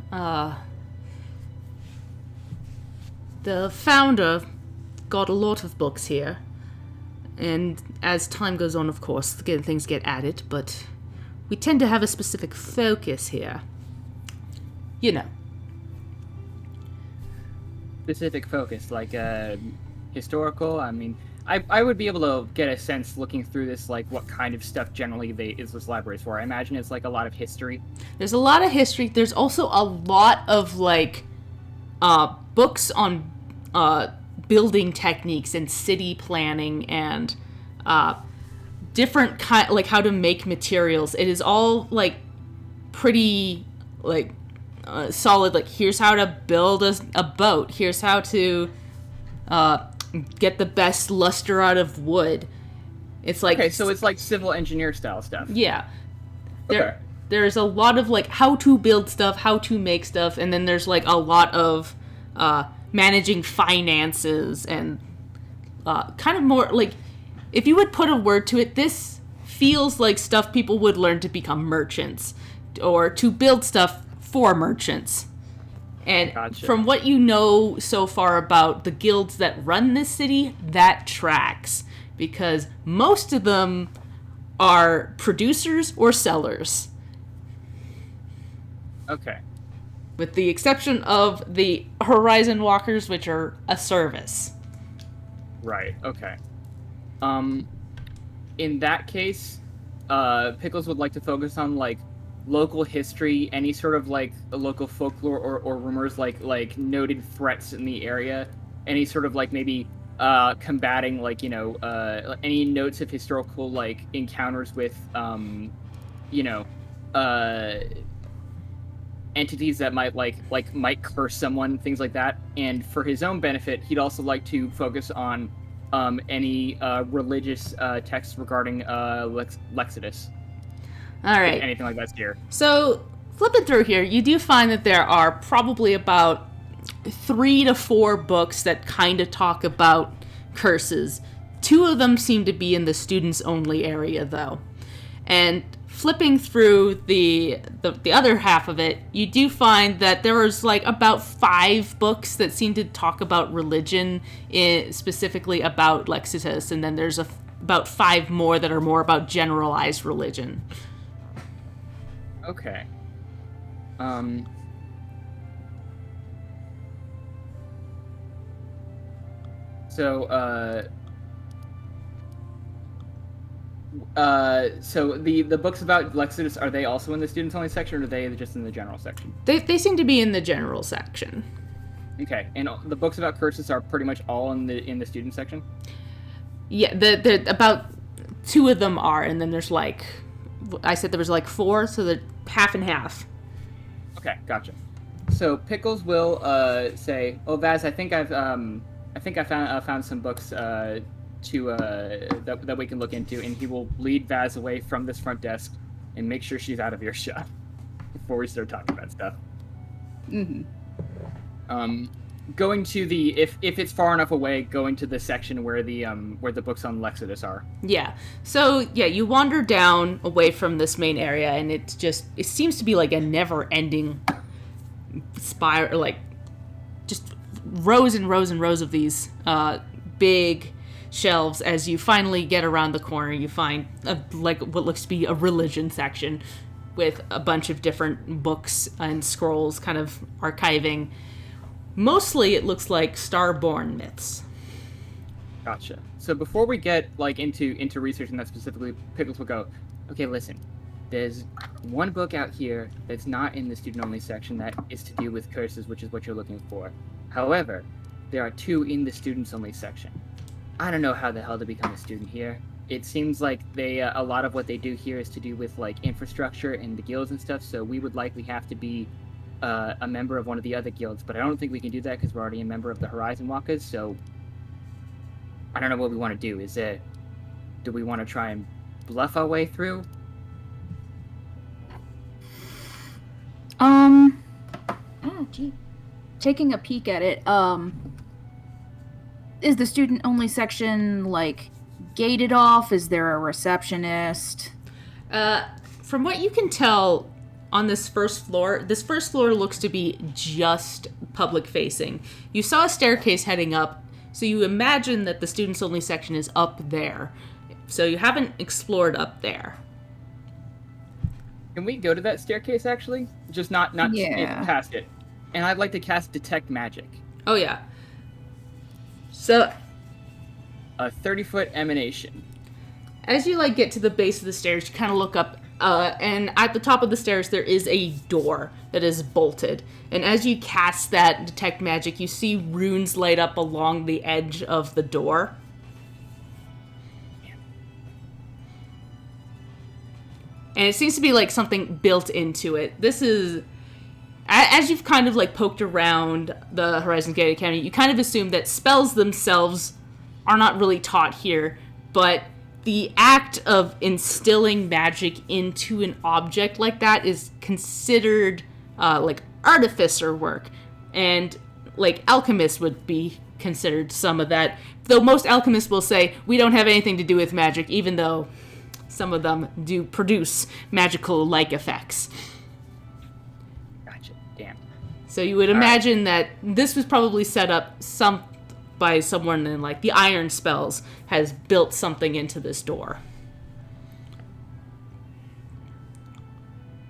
The founder got a lot of books here. And as time goes on, of course, things get added, but we tend to have a specific focus here. You know. Specific focus, like historical? I mean, I would be able to get a sense looking through this, like what kind of stuff generally is this library for. I imagine it's like a lot of history. There's a lot of history. There's also a lot of like books on building techniques and city planning and different kind, like how to make materials. It is all like pretty like solid. Like here's how to build a boat. Here's how to get the best luster out of wood. It's like okay, so it's like civil engineer style stuff. Yeah. Okay. There's a lot of like how to build stuff, how to make stuff, and then there's like a lot of managing finances and kind of more like, if you would put a word to it, this feels like stuff people would learn to become merchants or to build stuff for merchants. And Gotcha. From what you know so far about the guilds that run this city, that tracks, because most of them are producers or sellers. Okay. With the exception of the Horizon Walkers, which are a service. Right, okay. In that case, Pickles would like to focus on, like, local history, any sort of, like, local folklore or rumors, like noted threats in the area, any sort of, like, maybe combating, like, you know, any notes of historical, like, encounters with, you know, entities that might might curse someone, things like that. And for his own benefit, he'd also like to focus on any religious texts regarding Lexodus. All right. Anything like that's here. So, flipping through here, you do find that there are probably about 3 to 4 books that kind of talk about curses. 2 of them seem to be in the students-only area, though. And flipping through the other half of it, you do find that there was like about 5 books that seem to talk about religion, specifically about Lexodus, and then there's about 5 more that are more about generalized religion. Okay. So the books about Lexodus, are they also in the students only section, or are they just in the general section? They seem to be in the general section. Okay, and the books about curses are pretty much all in the student section? Yeah, the about 2 of them are, and then there's like, I said there was like 4, so they're half and half. Okay, gotcha. So Pickles will say, "Oh, Vaz, I think I found some books that we can look into," and he will lead Vaz away from this front desk and make sure she's out of earshot before we start talking about stuff. Mm-hmm. going to the if it's far enough away, going to the section where the books on Lexodus are. Yeah. So yeah, you wander down away from this main area, and it seems to be like a never-ending spiral, like just rows and rows and rows of these big shelves. As you finally get around the corner, you find like what looks to be a religion section with a bunch of different books and scrolls kind of archiving. Mostly it looks like Starborn myths. Gotcha. So before we get like into researching that specifically, Pickles will go, okay, listen, there's one book out here that's not in the student-only section that is to do with curses, which is what you're looking for. However, there are 2 in the students-only section. I don't know how the hell to become a student here. It seems like they a lot of what they do here is to do with like infrastructure and the guilds and stuff, so we would likely have to be a member of one of the other guilds, but I don't think we can do that because we're already a member of the Horizon Walkers, so I don't know what we want to do. Do we want to try and bluff our way through? Taking a peek at it, is the student-only section, like, gated off? Is there a receptionist? From what you can tell, on this first floor looks to be just public-facing. You saw a staircase heading up, so you imagine that the students-only section is up there. So you haven't explored up there. Can we go to that staircase, actually? Just not past it. And I'd like to cast Detect Magic. Oh, yeah. So A 30-foot emanation. as you, like, get to the base of the stairs, you kind of look up, and at the top of the stairs, there is a door that is bolted. And as you cast that Detect Magic, you see runes light up along the edge of the door. And it seems to be, like, something built into it. This is... As you've kind of, like, poked around the Horizon Gate Academy, you kind of assume that spells themselves are not really taught here, but the act of instilling magic into an object like that is considered, like, artificer work. And, like, alchemists would be considered some of that. Though most alchemists will say, we don't have anything to do with magic, even though some of them do produce magical-like effects. Gotcha. Damn. So you would imagine that this was probably set up by someone in, like, the Iron Spells has built something into this door.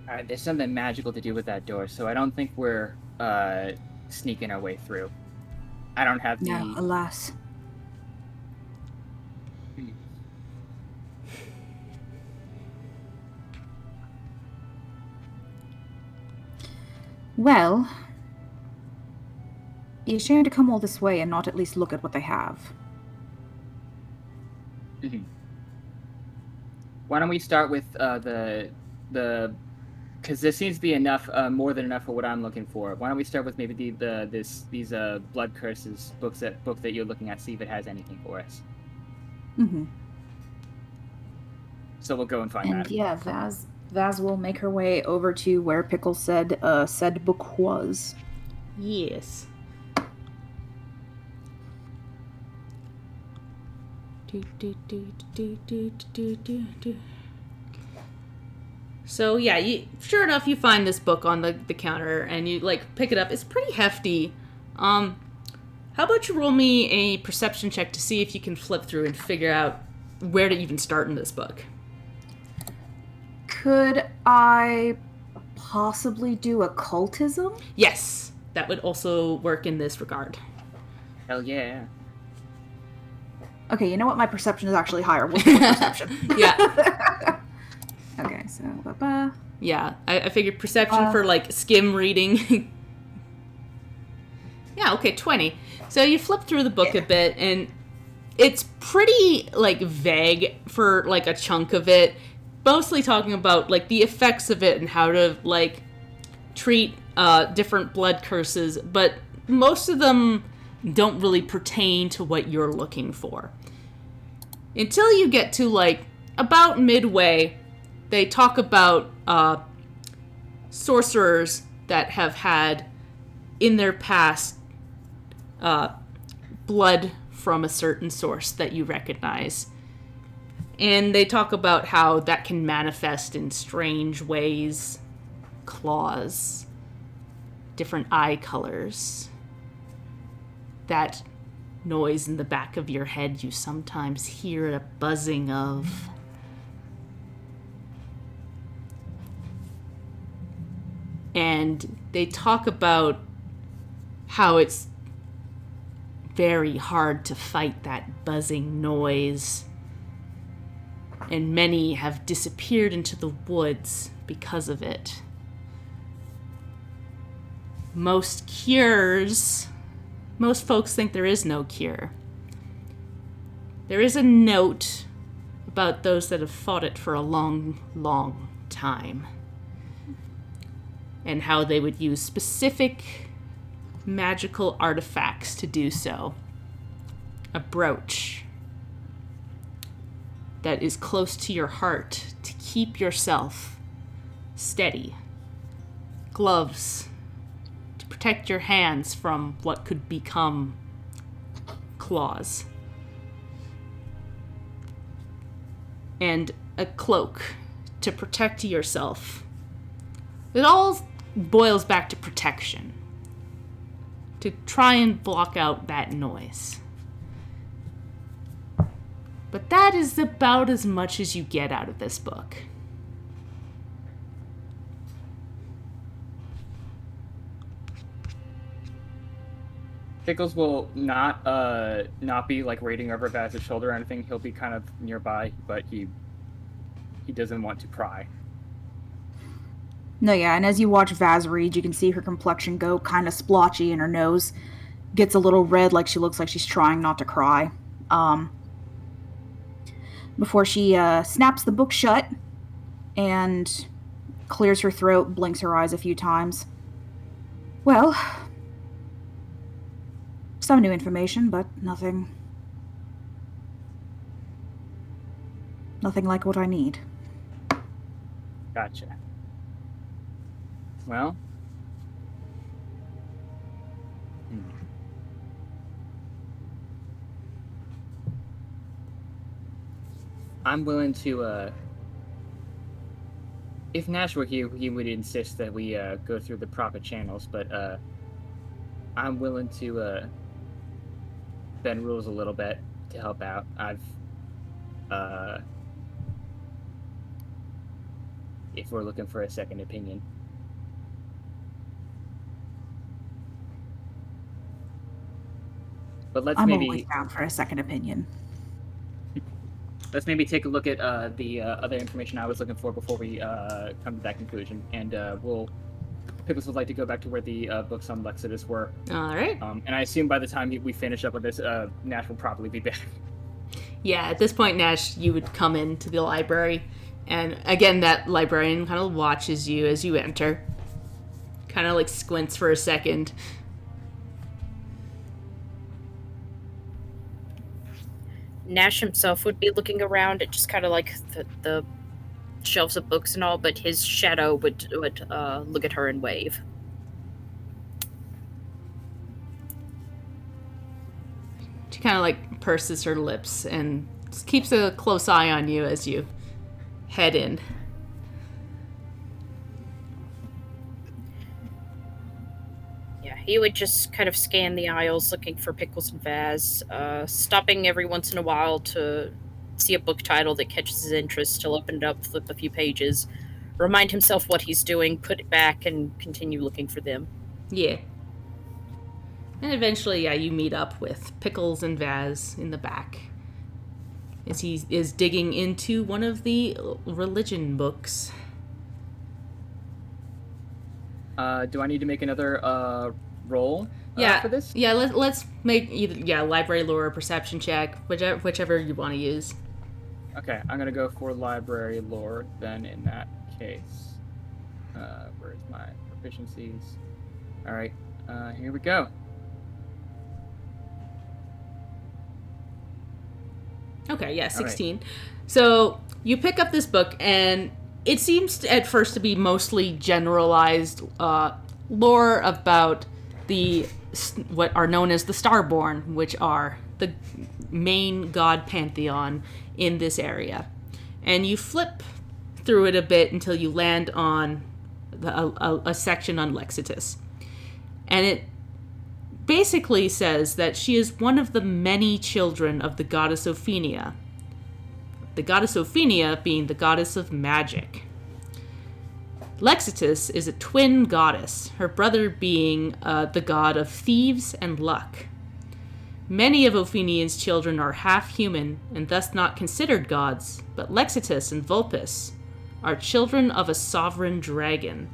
Alright, there's something magical to do with that door, so I don't think we're sneaking our way through. I don't have the... No, alas. Well, you shame to come all this way and not at least look at what they have. Mm-hmm. Why don't we start with the because this seems to be enough, more than enough for what I'm looking for. Why don't we start with maybe these blood curses book that you're looking at, see if it has anything for us. Mm-hmm. So we'll go and find that. And yeah, Vaz will make her way over to where Pickle said said book was. Yes. So yeah, sure enough, you find this book on the counter, and you, like, pick it up. It's pretty hefty. How about you roll me a perception check to see if you can flip through and figure out where to even start in this book. Could I possibly do occultism? Yes, that would also work in this regard. Hell yeah. Okay, you know what? My perception is actually higher. What's my perception? Yeah. Okay, so Yeah, I figured perception for, like, skim reading. Yeah, okay, 20. So you flip through the book a bit, and it's pretty, like, vague for, like, a chunk of it. Mostly talking about, like, the effects of it and how to, like, treat different blood curses, but most of them don't really pertain to what you're looking for. Until you get to, like, about midway, they talk about sorcerers that have had, in their past, blood from a certain source that you recognize. And they talk about how that can manifest in strange ways. Claws, different eye colors. That noise in the back of your head you sometimes hear a buzzing of. And they talk about how it's very hard to fight that buzzing noise. And many have disappeared into the woods because of it. Most folks think there is no cure. There is a note about those that have fought it for a long, long time. And how they would use specific magical artifacts to do so. A brooch that is close to your heart to keep yourself steady. Gloves to protect your hands from what could become claws. And a cloak to protect yourself. It all boils back to protection. To try and block out that noise. But that is about as much as you get out of this book. Pickles will not be like raiding over Vaz's shoulder or anything. He'll be kind of nearby, but he doesn't want to pry. No, yeah, and as you watch Vaz read, you can see her complexion go kind of splotchy and her nose gets a little red, like she looks like she's trying not to cry. Before she snaps the book shut and clears her throat, blinks her eyes a few times. Well, some new information, but nothing like what I need. Gotcha. Well, I'm willing to, if Nash were here, he would insist that we go through the proper channels, but I'm willing to bend rules a little bit to help out. If we're looking for a second opinion. But let's I'm maybe always down for a second opinion. let's maybe take a look at the other information I was looking for before we come to that conclusion, and Pickles would like to go back to where the books on Lexodus were. All right. And I assume by the time we finish up with this, Nash will probably be back. Yeah, at this point, Nash, you would come into the library, and again, that librarian kind of watches you as you enter. Kind of like squints for a second. Nash himself would be looking around at just kind of like the shelves of books and all, but his shadow would look at her and wave. She kind of like purses her lips and keeps a close eye on you as you head in. Yeah, he would just kind of scan the aisles looking for Pickles and Vaz, stopping every once in a while to see a book title that catches his interest. He'll open it up, flip a few pages, remind himself what he's doing, put it back, and continue looking for them. Yeah. And eventually, yeah, you meet up with Pickles and Vaz in the back as he is digging into one of the religion books. Do I need to make another roll for this? Yeah, let's make either library lore or perception check, whichever you want to use. Okay, I'm gonna go for library lore then in that case. Where's my proficiencies? All right, here we go. Okay, yeah, 16. Right. So you pick up this book, and it seems at first to be mostly generalized lore about what are known as the Starborn, which are the main god pantheon in this area. And you flip through it a bit until you land on a section on Lexitus. And it basically says that she is one of the many children of the goddess Ophenia. The goddess Ophenia being the goddess of magic. Lexitus is a twin goddess, her brother being the god of thieves and luck. Many of Ophenia's children are half-human and thus not considered gods, but Lexitus and Vulpes are children of a sovereign dragon,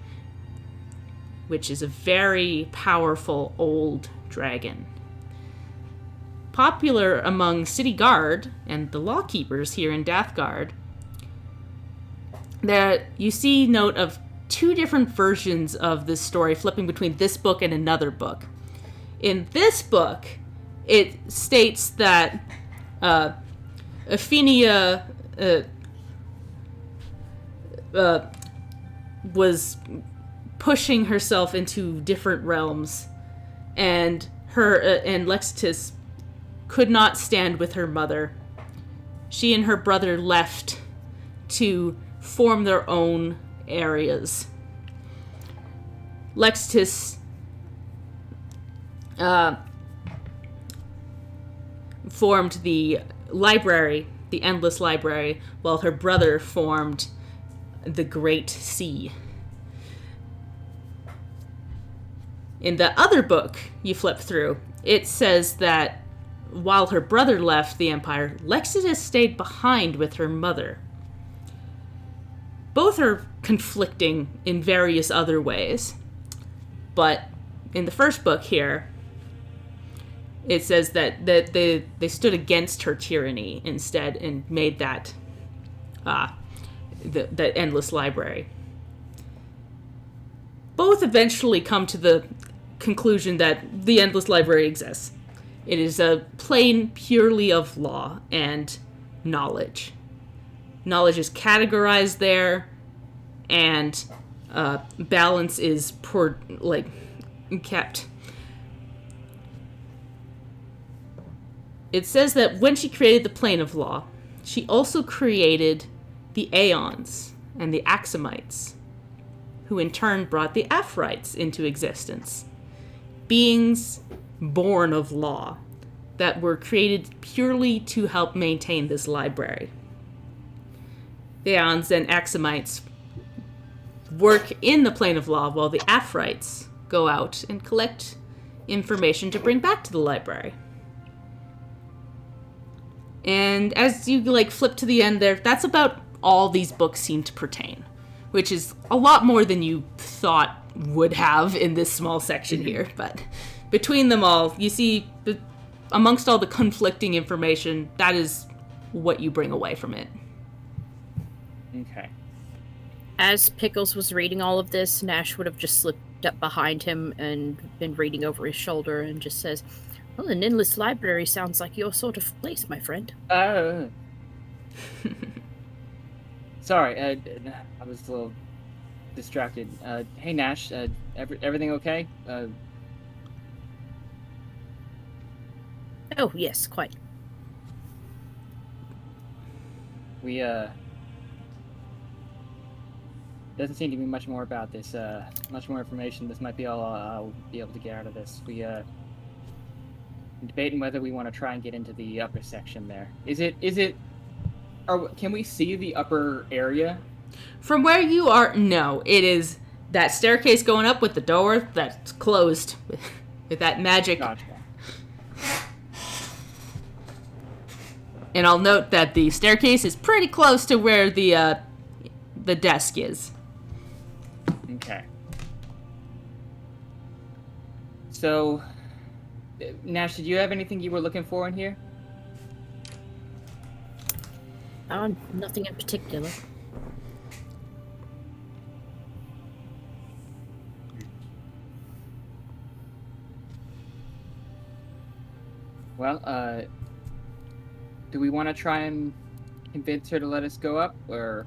which is a very powerful old dragon. Popular among city guard and the lawkeepers here in Dathgard, there you see note of 2 different versions of this story flipping between this book and another book. In this book, it states that Ophenia was pushing herself into different realms, and and Lexitus could not stand with her mother. She and her brother left to form their own areas. Lexitus formed the library, the Endless Library, while her brother formed the Great Sea. In the other book you flip through, it says that while her brother left the Empire, Lexitus stayed behind with her mother. Both are conflicting in various other ways, but in the first book here, it says that they stood against her tyranny instead and made that the Endless Library. Both eventually come to the conclusion that the Endless Library exists. It is a plane purely of law and knowledge. Knowledge is categorized there, and balance is kept. It says that when she created the plane of law, she also created the Aeons and the Axamites, who in turn brought the Aphrites into existence. Beings born of law that were created purely to help maintain this library. The Aeons and Axamites work in the plane of law, while the Aphrites go out and collect information to bring back to the library. And as you flip to the end there, that's about all these books seem to pertain, which is a lot more than you thought would have in this small section here. But between them all, you see, amongst all the conflicting information, that is what you bring away from it. Okay. As Pickles was reading all of this, Nash would have just slipped up behind him and been reading over his shoulder and just says, "Well, an endless library sounds like your sort of place, my friend." Sorry, I was a little distracted. Hey, Nash, everything okay? Oh, yes, quite. We, doesn't seem to be much more about this, much more information. This might be all I'll be able to get out of this. We, debating whether we want to try and get into the upper section there. Can we see the upper area? From where you are, no. It is that staircase going up with the door that's closed with that magic. Gotcha. And I'll note that the staircase is pretty close to where the desk is. Okay. So, Nash, did you have anything you were looking for in here? Nothing in particular. Well, do we want to try and convince her to let us go up, or?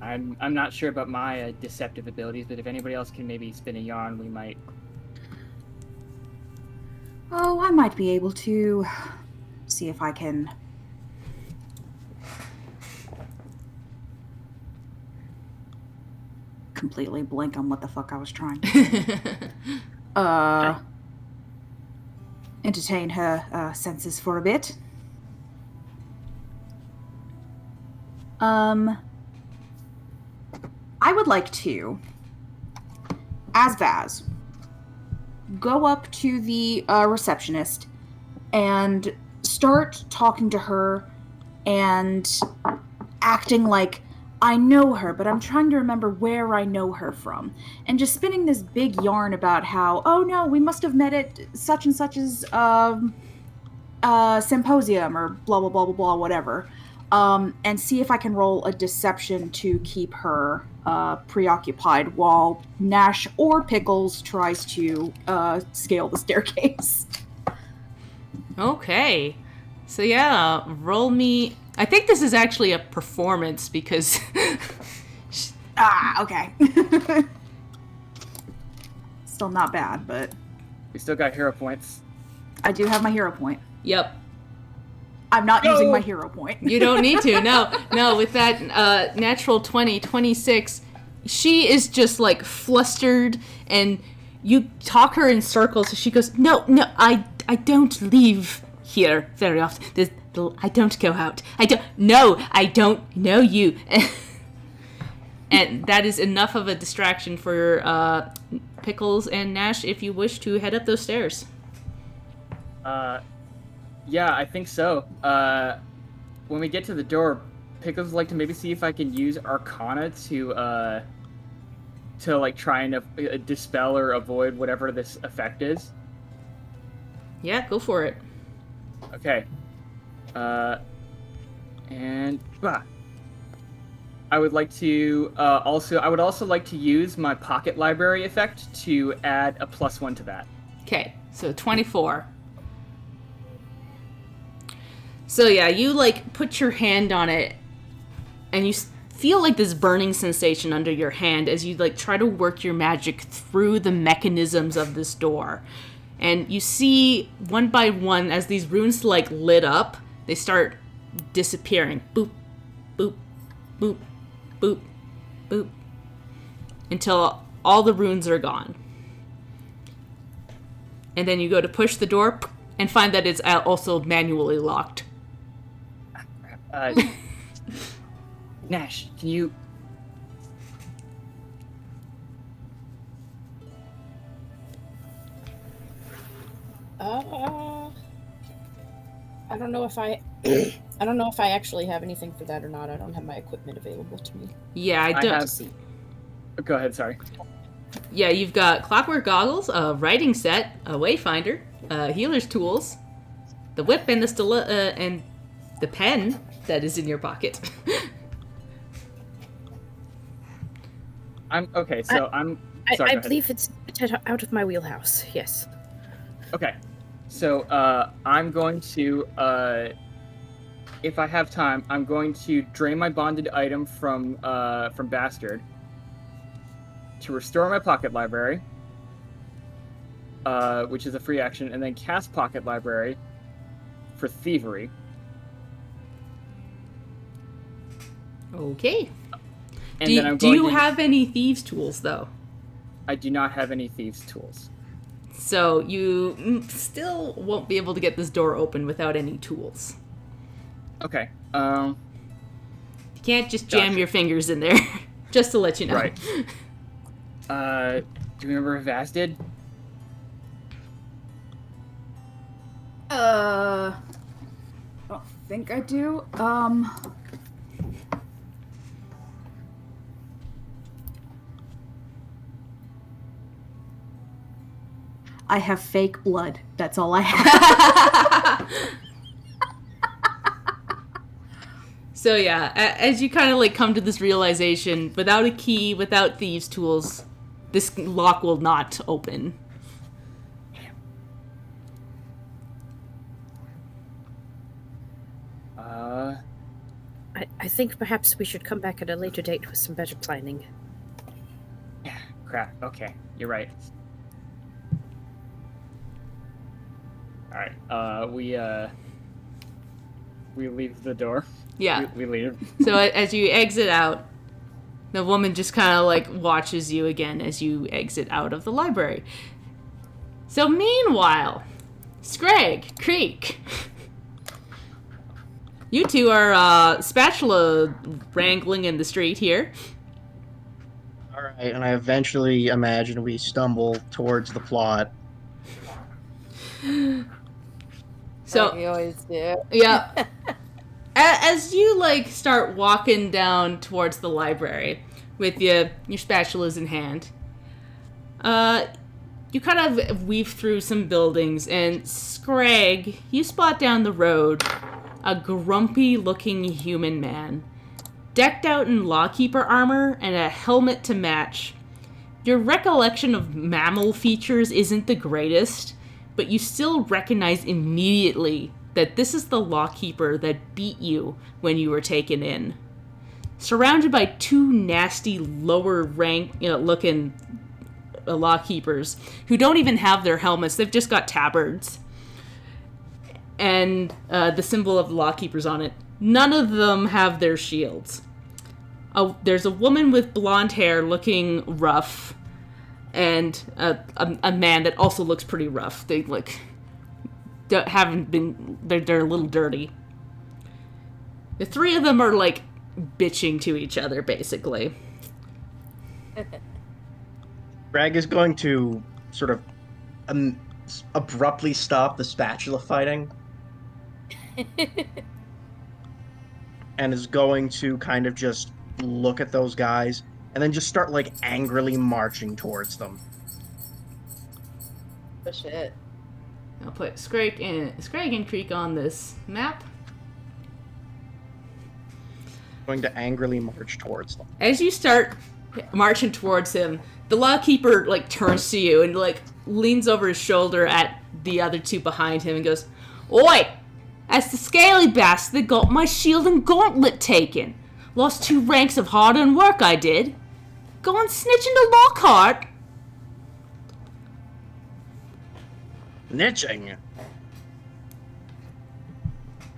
I'm not sure about my deceptive abilities, but if anybody else can maybe spin a yarn, we might. Oh, I might be able to see if I can. Completely blank on what the fuck I was trying to entertain her senses for a bit. I would like to, as Vaz, go up to the receptionist and start talking to her and acting like I know her, but I'm trying to remember where I know her from. And just spinning this big yarn about how, oh no, we must have met at such and such's symposium or blah, blah, blah, blah, blah, whatever. And see if I can roll a deception to keep her preoccupied while Nash or Pickles tries to scale the staircase. Okay. So yeah, roll me... I think this is actually a performance because... Okay. Still not bad, but... We still got hero points. I do have my hero point. Yep. I'm not using my hero point. You don't need to. No, with that natural 20, 26, she is just like flustered and you talk her in circles. So she goes, no, I don't leave here very often. I don't go out. I don't know you. And that is enough of a distraction for Pickles and Nash if you wish to head up those stairs. Yeah, I think so. When we get to the door, Pickles would like to maybe see if I can use Arcana to like try and dispel or avoid whatever this effect is. Yeah, go for it. Okay. I would like to I would also like to use my pocket library effect to add a +1 to that. Okay, so 24. So yeah, you like put your hand on it and you feel like this burning sensation under your hand as you like try to work your magic through the mechanisms of this door. And you see one by one as these runes like lit up, they start disappearing. Boop, boop, boop, boop, boop. Until all the runes are gone. And then you go to push the door and find that it's also manually locked. Nash, can you... I don't know if I I don't know if I actually have anything for that or not. I don't have my equipment available to me. Yeah, I don't. Go ahead, sorry. Yeah, you've got clockwork goggles, a writing set, a wayfinder, healer's tools, the whip, and the and the pen that is in your pocket. I believe it's out of my wheelhouse. Yes. Okay, so I'm going to, if I have time, I'm going to drain my bonded item from Bastard to restore my pocket library, which is a free action, and then cast pocket library for thievery. Okay. And do you have any thieves' tools, though? I do not have any thieves' tools. So you still won't be able to get this door open without any tools. Okay. You can't just jam your fingers in there, just to let you know. Right. Do you remember what Vaz did? I don't think I do. I have fake blood. That's all I have. So yeah, as you kind of like come to this realization, without a key, without thieves' tools, this lock will not open. I think perhaps we should come back at a later date with some better planning. Yeah, crap. Okay, you're right. All right. We leave the door. Yeah. We leave. So as you exit out, the woman just kind of like watches you again as you exit out of the library. So meanwhile, Scrag, Creek, you two are Spatula wrangling in the street here. All right, and I eventually imagine we stumble towards the plot. So Like we always do. yeah. As you like start walking down towards the library with your spatulas in hand, you kind of weave through some buildings, and Scrag, you spot down the road a grumpy-looking human man, decked out in lawkeeper armor and a helmet to match. Your recollection of mammal features isn't the greatest, but you still recognize immediately that this is the lawkeeper that beat you when you were taken in. Surrounded by two nasty lower rank looking lawkeepers who don't even have their helmets, they've just got tabards. And the symbol of the lawkeepers on it. None of them have their shields. There's a woman with blonde hair looking rough, and a man that also looks pretty rough. They they're a little dirty. The three of them are like bitching to each other, basically. Greg is going to sort of abruptly stop the spatula fighting. And is going to kind of just look at those guys and then just start like angrily marching towards them. Oh shit. I'll put Scrag and Creek on this map. Going to angrily march towards them. As you start marching towards him, the lawkeeper like turns to you and like leans over his shoulder at the other two behind him and goes, "Oi! That's the scaly bastard that got my shield and gauntlet taken. Lost 2 ranks of hard-earned work, I did. Gone snitching to Lockhart." Snitching?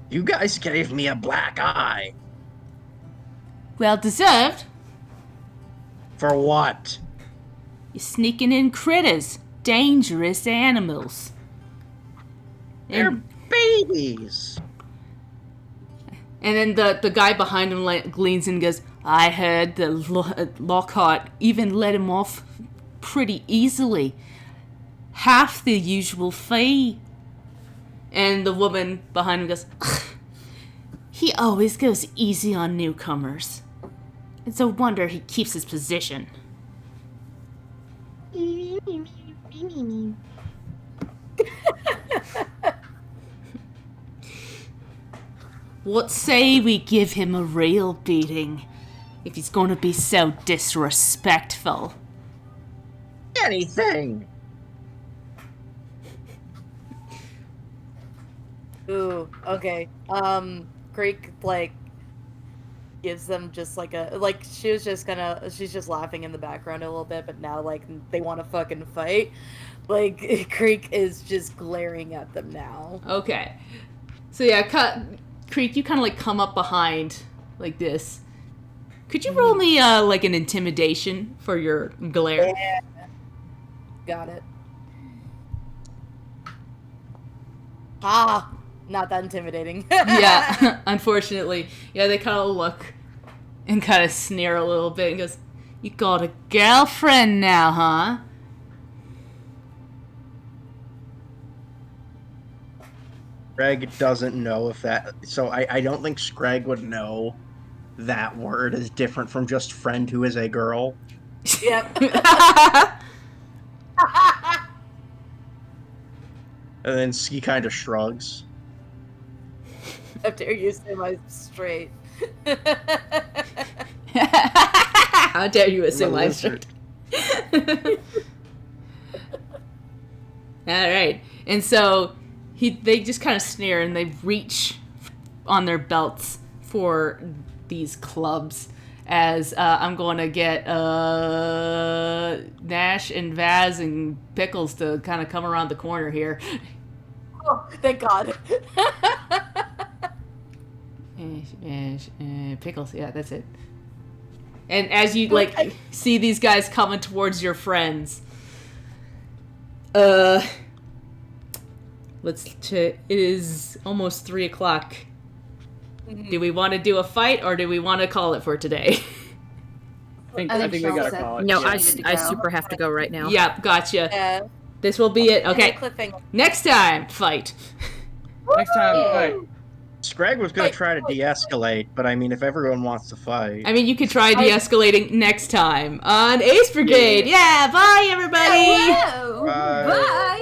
You guys gave me a black eye. Well deserved. For what? You're sneaking in critters. Dangerous animals. They're babies. And then the guy behind him leans in and goes, "I heard the Lockhart even let him off pretty easily. Half the usual fee." And the woman behind him goes, "He always goes easy on newcomers. It's a wonder he keeps his position." What say we give him a real beating, if he's going to be so disrespectful? Anything. Ooh, okay. Creek, like, gives them just like a, like, she's just laughing in the background a little bit, but now, like, they want to fucking fight. Like, Creek is just glaring at them now. Okay. So yeah, Creek, you kind of like come up behind like this. Could you roll me like an intimidation for your glare? Yeah. Got it. Ah, not that intimidating. Yeah, unfortunately. Yeah, they kind of look and kind of sneer a little bit and goes, "You got a girlfriend now, huh?" Greg doesn't know if that... So I don't think Scrag would know that word is different from just friend who is a girl. Yep. And then he kind of shrugs. How dare you say my straight? How dare you assume I'm straight? Alright, and so they just kind of sneer and they reach on their belts for these clubs as I'm going to get Nash and Vaz and Pickles to kind of come around the corner here. Oh, thank God. Pickles, yeah, that's it. And as you, like, see these guys coming towards your friends, let's check. It is almost 3 o'clock. Do we want to do a fight, or do we want to call it for today? I think we gotta call it. No, yeah. I super have to go right now. Yep, gotcha. Yeah. This will be it. Okay. Cliffhanger. Next time, fight. Next time, fight. Scrag was going to try to de-escalate, but I mean, if everyone wants to fight... I mean, you could try de-escalating next time on Ace Brigade. Yeah, bye, everybody! Hello. Bye. Bye.